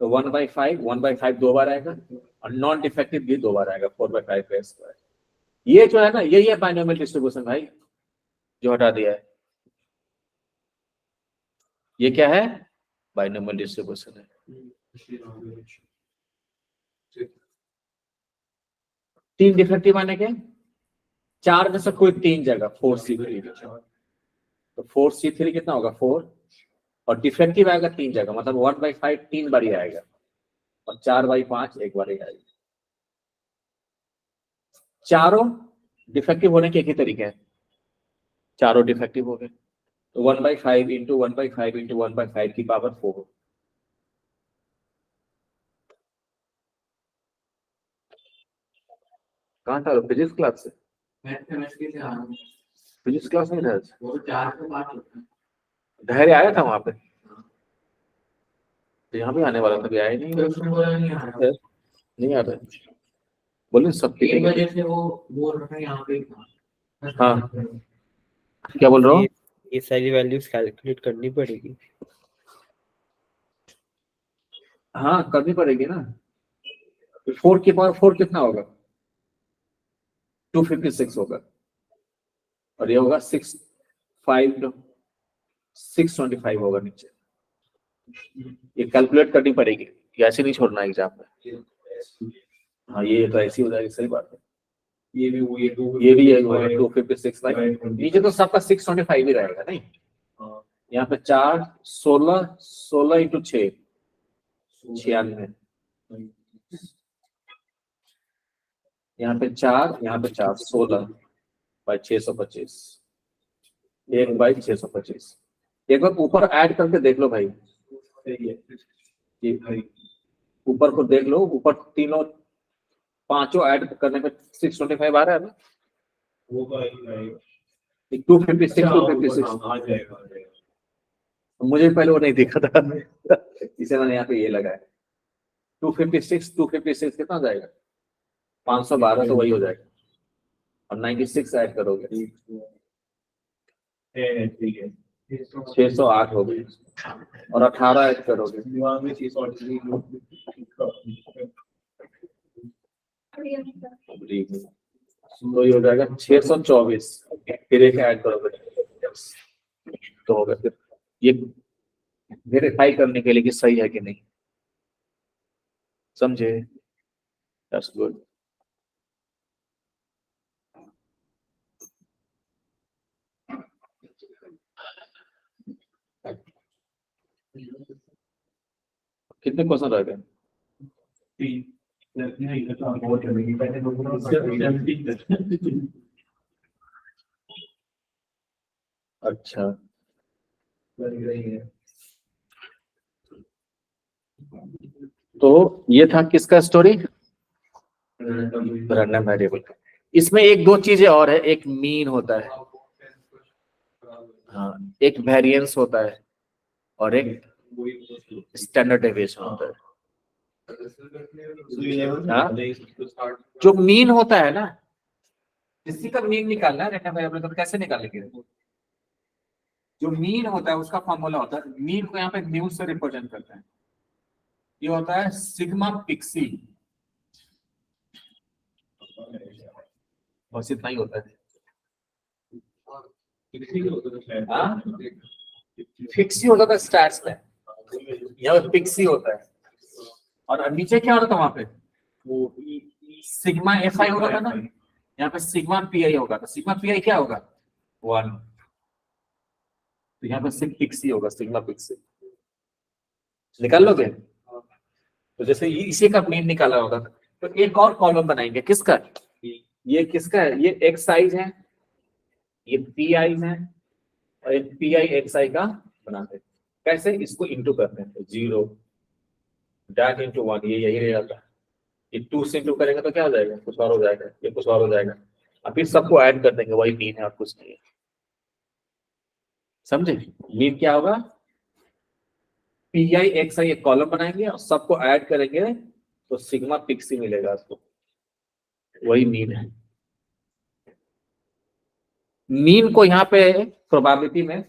तो 1/5 1/5 2 बार आएगा, और नॉन डिफेक्टिव भी 2 बार आएगा 4/5 का स्क्वायर। ये जो है ना, यही है बाइनोमियल डिस्ट्रीब्यूशन भाई, जो हटा दिया है। ये क्या है? बाइनोमियल डिस्ट्रीब्यूशन है। तीन डिफेक्टिव आने के, चार में से कोई तीन जगह 4C3, तो 4C3 कितना होगा 4, और डिफेक्टिव आएगा तीन जगह, मतलब 1/5 तीन बार ही आएगा, और 4/5 एक बार ही आएगा। चारों डिफेक्टिव होने के एक ही तरीके हैं, चारों डिफेक्टिव हो गए, तो 1/5 इंटू 1/5 इंटू 1/5 की पावर 4। कहाँ था फिजिक्स क्लास से? फिजिक्स क्लास में था, धैर्य आया था वहां पे, तो यहाँ भी आने वाला था, भी आया नहीं, नहीं आ रहा। बोले सब 3 बजे से वो बोल रहे हैं यहाँ पे। हाँ, क्या बोल रहा हूँ? ये सारी वैल्यूज कैलकुलेट करनी पड़ेगी। हाँ करनी पड़ेगी ना। 4 की पावर 4 कितना होगा? 256 होगा, और ये होगा 625 होगा नीचे। ये कैलकुलेट करनी पड़ेगी, ये ऐसे नहीं छोड़ना एग्जाम में। हाँ ये तो ऐसी हो जाएगी, सही बात है। ये भी होगा 256 भाई, नीचे तो सबका 625 ही रहेगा नहीं। यहाँ पे 4 16 इंटू 6 96, यहाँ पे 4 16/625, 1/625। एक बार ऊपर ऐड करके देख लो भाई, ये ऊपर को देख लो, ऊपर तीनों पांचों ऐड करने पे 625 आ रहा है ना। 256 मुझे पहले वो नहीं दिखा था इसे मैंने यहाँ पे ये लगाया। 256 कितना हो जाएगा? 512, तो वही हो जाएगा, और 96 ऐड करोगे 608 हो गई, और 18 ऐड करोगे तो ये हो जाएगा 624, फिर एक ऐड करोगे तो होगा। फिर ये वेरीफाई करने के लिए कि सही है कि नहीं, समझे? That's good. कितने क्वेश्चन रह गए? अच्छा, तो ये था किसका स्टोरी? रैंडम वेरिएबल का। इसमें एक दो चीजें और है, एक मीन होता है, हाँ, एक वेरिएंस होता है, और एक स्टैंडर्ड डेविएशन होता है। हाँ? जो मीन होता है ना, किसी का मीन निकालना है रैंडम वेरिएबल का, तो कैसे निकालेंगे? जो मीन होता है उसका फॉर्मूला होता है, मीन को यहाँ पे म्यू से रिप्रेजेंट करते हैं, ये होता है सिग्मा पिक्सी, बस इतना ही होता है। फिक्सी होता था स्टैट्स में, यहाँ पे पिक्सी होता है, और नीचे क्या होता था वहां पे? सिग्मा FI होता था ना, यहाँ पे सिग्मा PI होगा, तो सिग्मा PI क्या होगा? 1, तो यहाँ पे सिर्फ पिक्सी होगा, सिग्मा पिक्सी। निकाल लोगे? तो जैसे इसी का मीन निकाला होगा, तो एक और कॉलम बनाएंगे, किसका? ये किसका है? ये एक्स साइज है, ये PI है, और एक PI XI का बनाते हैं। कैसे? इसको इंटू करते हैं, 0 डैट इंटू 1, ये यही रहेगा। ये 2 से इंटू करेंगे तो क्या हो जाएगा? कुछ और हो जाएगा, ये कुछ और हो जाएगा, और फिर सबको ऐड कर देंगे, वही मीन है और कुछ नहीं है। समझे? मीन क्या होगा? PI XI एक कॉलम बनाएंगे और सबको ऐड करेंगे तो सिग्मा पिक्सी मिलेगा आपको, वही मीन है। मीन को यहाँ पे प्रोबेबिलिटी में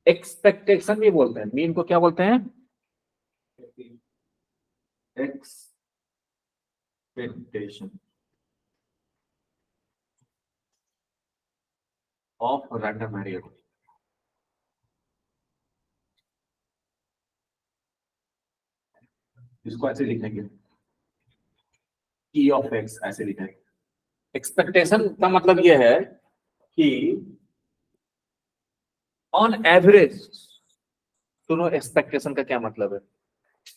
एक्सपेक्टेशन भी बोलते हैं। मीन को क्या बोलते हैं? एक्सपेक्टेशन। Of random variable. इसको ऐसे लिखेंगे, ई ऑफ एक्स ऐसे लिखेंगे। एक्सपेक्टेशन का मतलब यह है कि ऑन एवरेज, सुनो एक्सपेक्टेशन का क्या मतलब है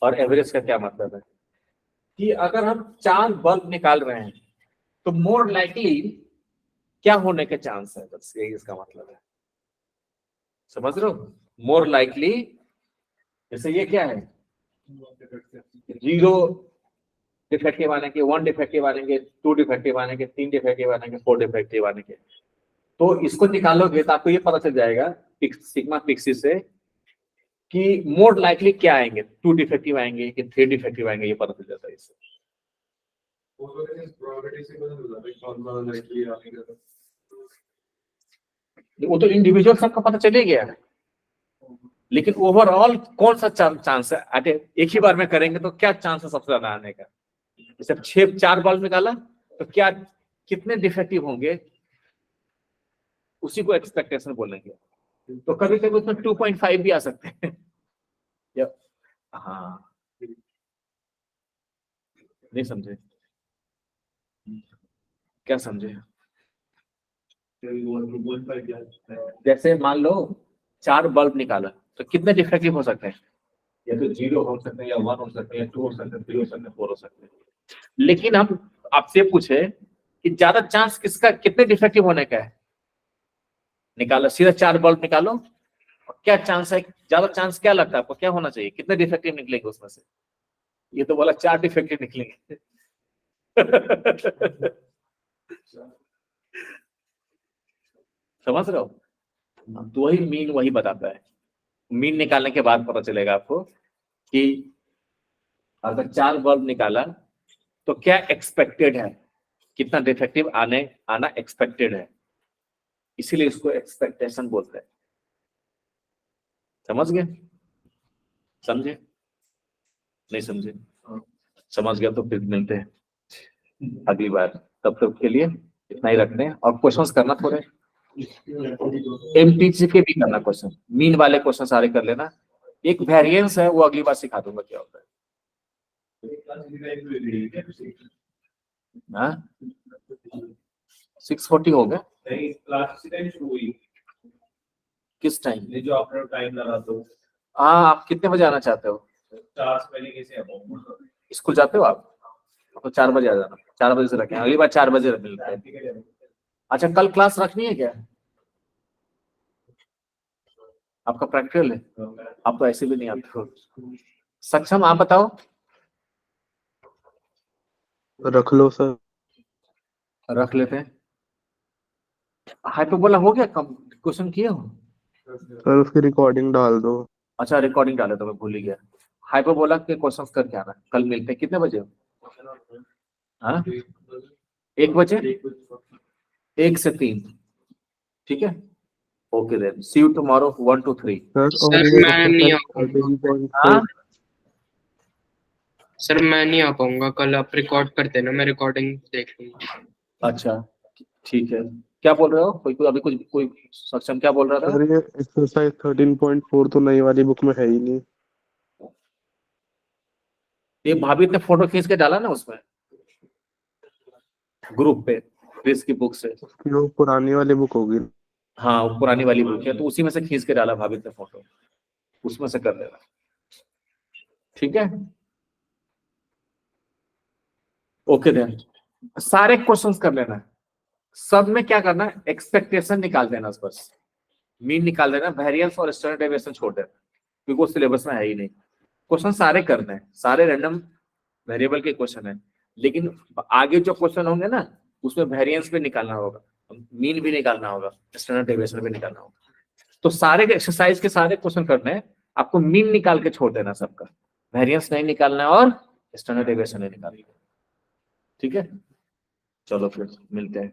और एवरेज का क्या मतलब है, कि अगर हम 4 बल्ब निकाल रहे हैं तो मोर लाइकली क्या होने के चांस है, बस यही इसका मतलब है। समझ रहे हो? मोर लाइकली, जैसे ये क्या है, 0 डिफेक्टिव आने के, 1 डिफेक्टिव आने के, 2 डिफेक्टिव आने के, 3 डिफेक्टिव आने के, 4 डिफेक्टिव आने के। तो इसको निकालोगे तो आपको ये पता चल जाएगा सिग्मा पिक्सी से कि मोर लाइकली क्या आएंगे, 2 डिफेक्टिव आएंगे कि 3 डिफेक्टिव आएंगे, ये पता चल जाता है इससे। वो तो इंडिविजुअल सबका पता चले गया, लेकिन ओवरऑल कौन सा चांस है, एक ही बार में करेंगे तो क्या चांस है सबसे ज्यादा आने का। जैसे 4 बल्ब निकाला तो क्या कितने डिफेक्टिव होंगे, उसी को एक्सपेक्टेशन बोलेंगे। तो कभी कभी उसमें 2.5 भी आ सकते हैं। हाँ, नहीं समझे? क्या समझे? जैसे मान लो 4 बल्ब निकाला तो कितने डिफेक्टिव हो सकते हैं, या तो 0 हो सकते हैं, या 1 हो सकते हैं, या 2 हो सकते हैं, 3 हो सकते हैं, 4 हो सकते हैं। लेकिन हम आपसे पूछे कि ज्यादा चांस किसका, कितने डिफेक्टिव होने का है, निकालो सीधा 4 बल्ब निकालो, और क्या चांस है, ज्यादा चांस क्या लगता है आपको, क्या होना चाहिए, कितने डिफेक्टिव निकलेंगे उसमें से? ये तो बोला 4 डिफेक्टिव निकलेंगे। समझ रहे हो? तो वही मीन वही बताता है। मीन निकालने के बाद पता चलेगा आपको कि अगर 4 बल्ब निकाला तो क्या एक्सपेक्टेड है, कितना डिफेक्टिव आना एक्सपेक्टेड है, इसीलिए इसको एक्सपेक्टेशन बोलते हैं। समझ गए? समझे? नहीं समझे? समझ गया तो फिर मिलते हैं अगली बार। तब तक के लिए इतना ही रखते हैं, और क्वेश्चंस करना थोड़े एमटीसी के भी करना, क्वेश्चन मीन वाले क्वेश्चन सारे कर लेना। एक वेरिएंस है वो अगली बार सिखा दूंगा क्या होता है। हाँ 6:40 हो गया, किस टाइम? जो आपने टाइम लगा दो। हाँ, आप कितने बजे आना चाहते हो? 4 से पहले कैसे आऊँ? स्कूल जाते हो आप? तो 4 बजे आ जाना, 4 बजे से रखें, अगली बार 4 बजे मिलते हैं। अच्छा, कल क्लास रखनी है क्या? आपका प्रैक्टिकल है, आप तो ऐसे भी नहीं आते हो। सक्षम आप बताओ। रख लो सर। रख लेते हैं। हाइपरबोला हो गया, कम क्वेश्चन किए हो? सर उसकी रिकॉर्डिंग डाल दो। अच्छा, रिकॉर्डिंग डाले तो मैं भूल ही गया। हाइपरबोला के क्वेश्चंस करके आना, कल मिलते हैं। कितने बजे हो? हाँ 1 बजे, 1 से 3, ठीक है। Okay then, see you tomorrow 1 to 3। Sir मैं नहीं आ पाऊंगा। हाँ सर मैं नहीं आ पाऊंगा कल, आप रिकॉर्ड कर देना, मैं रिकॉर्डिंग देख लूंगा। अच्छा ठीक है। क्या बोल रहे हो? कोई अभी कुछ कोई सक्षम क्या बोल रहा था? सर ये एक्सरसाइज 13.4 तो नई वाली बुक में है ही नहीं। ये भाभी ने फोटो खींच के डाला ना उसमें ग्रुप पे, क्रिस की बुक से। उसकी वो पुरानी वाली बुक होगी। हाँ, वो पुरानी वाली बुक है, तो उसी में से खींच के डाला भाभी ने फोटो, उसमें से कर लेना, ठीक है। ओके देन, सारे क्वेश्चंस कर लेना। सब में क्या करना है, एक्सपेक्टेशन निकाल देना, बस मीन निकाल देना, वेरिएंस और स्टैंडर्ड डेविएशन छोड़ देना, क्योंकि वो सिलेबस में है ही नहीं। क्वेश्चन सारे करने हैं, सारे रैंडम वेरिएबल के क्वेश्चन है, लेकिन आगे जो क्वेश्चन होंगे ना उसमें वेरिएंस भी निकालना होगा, मीन भी निकालना होगा, स्टैंडर्ड डेविएशन भी निकालना होगा। तो सारे एक्सरसाइज के सारे क्वेश्चन करने हैं, आपको मीन निकाल के छोड़ देना सबका, वेरिएंस नहीं निकालना है और स्टैंडर्ड डेविएशन नहीं निकालना, ठीक है। चलो फिर मिलते हैं।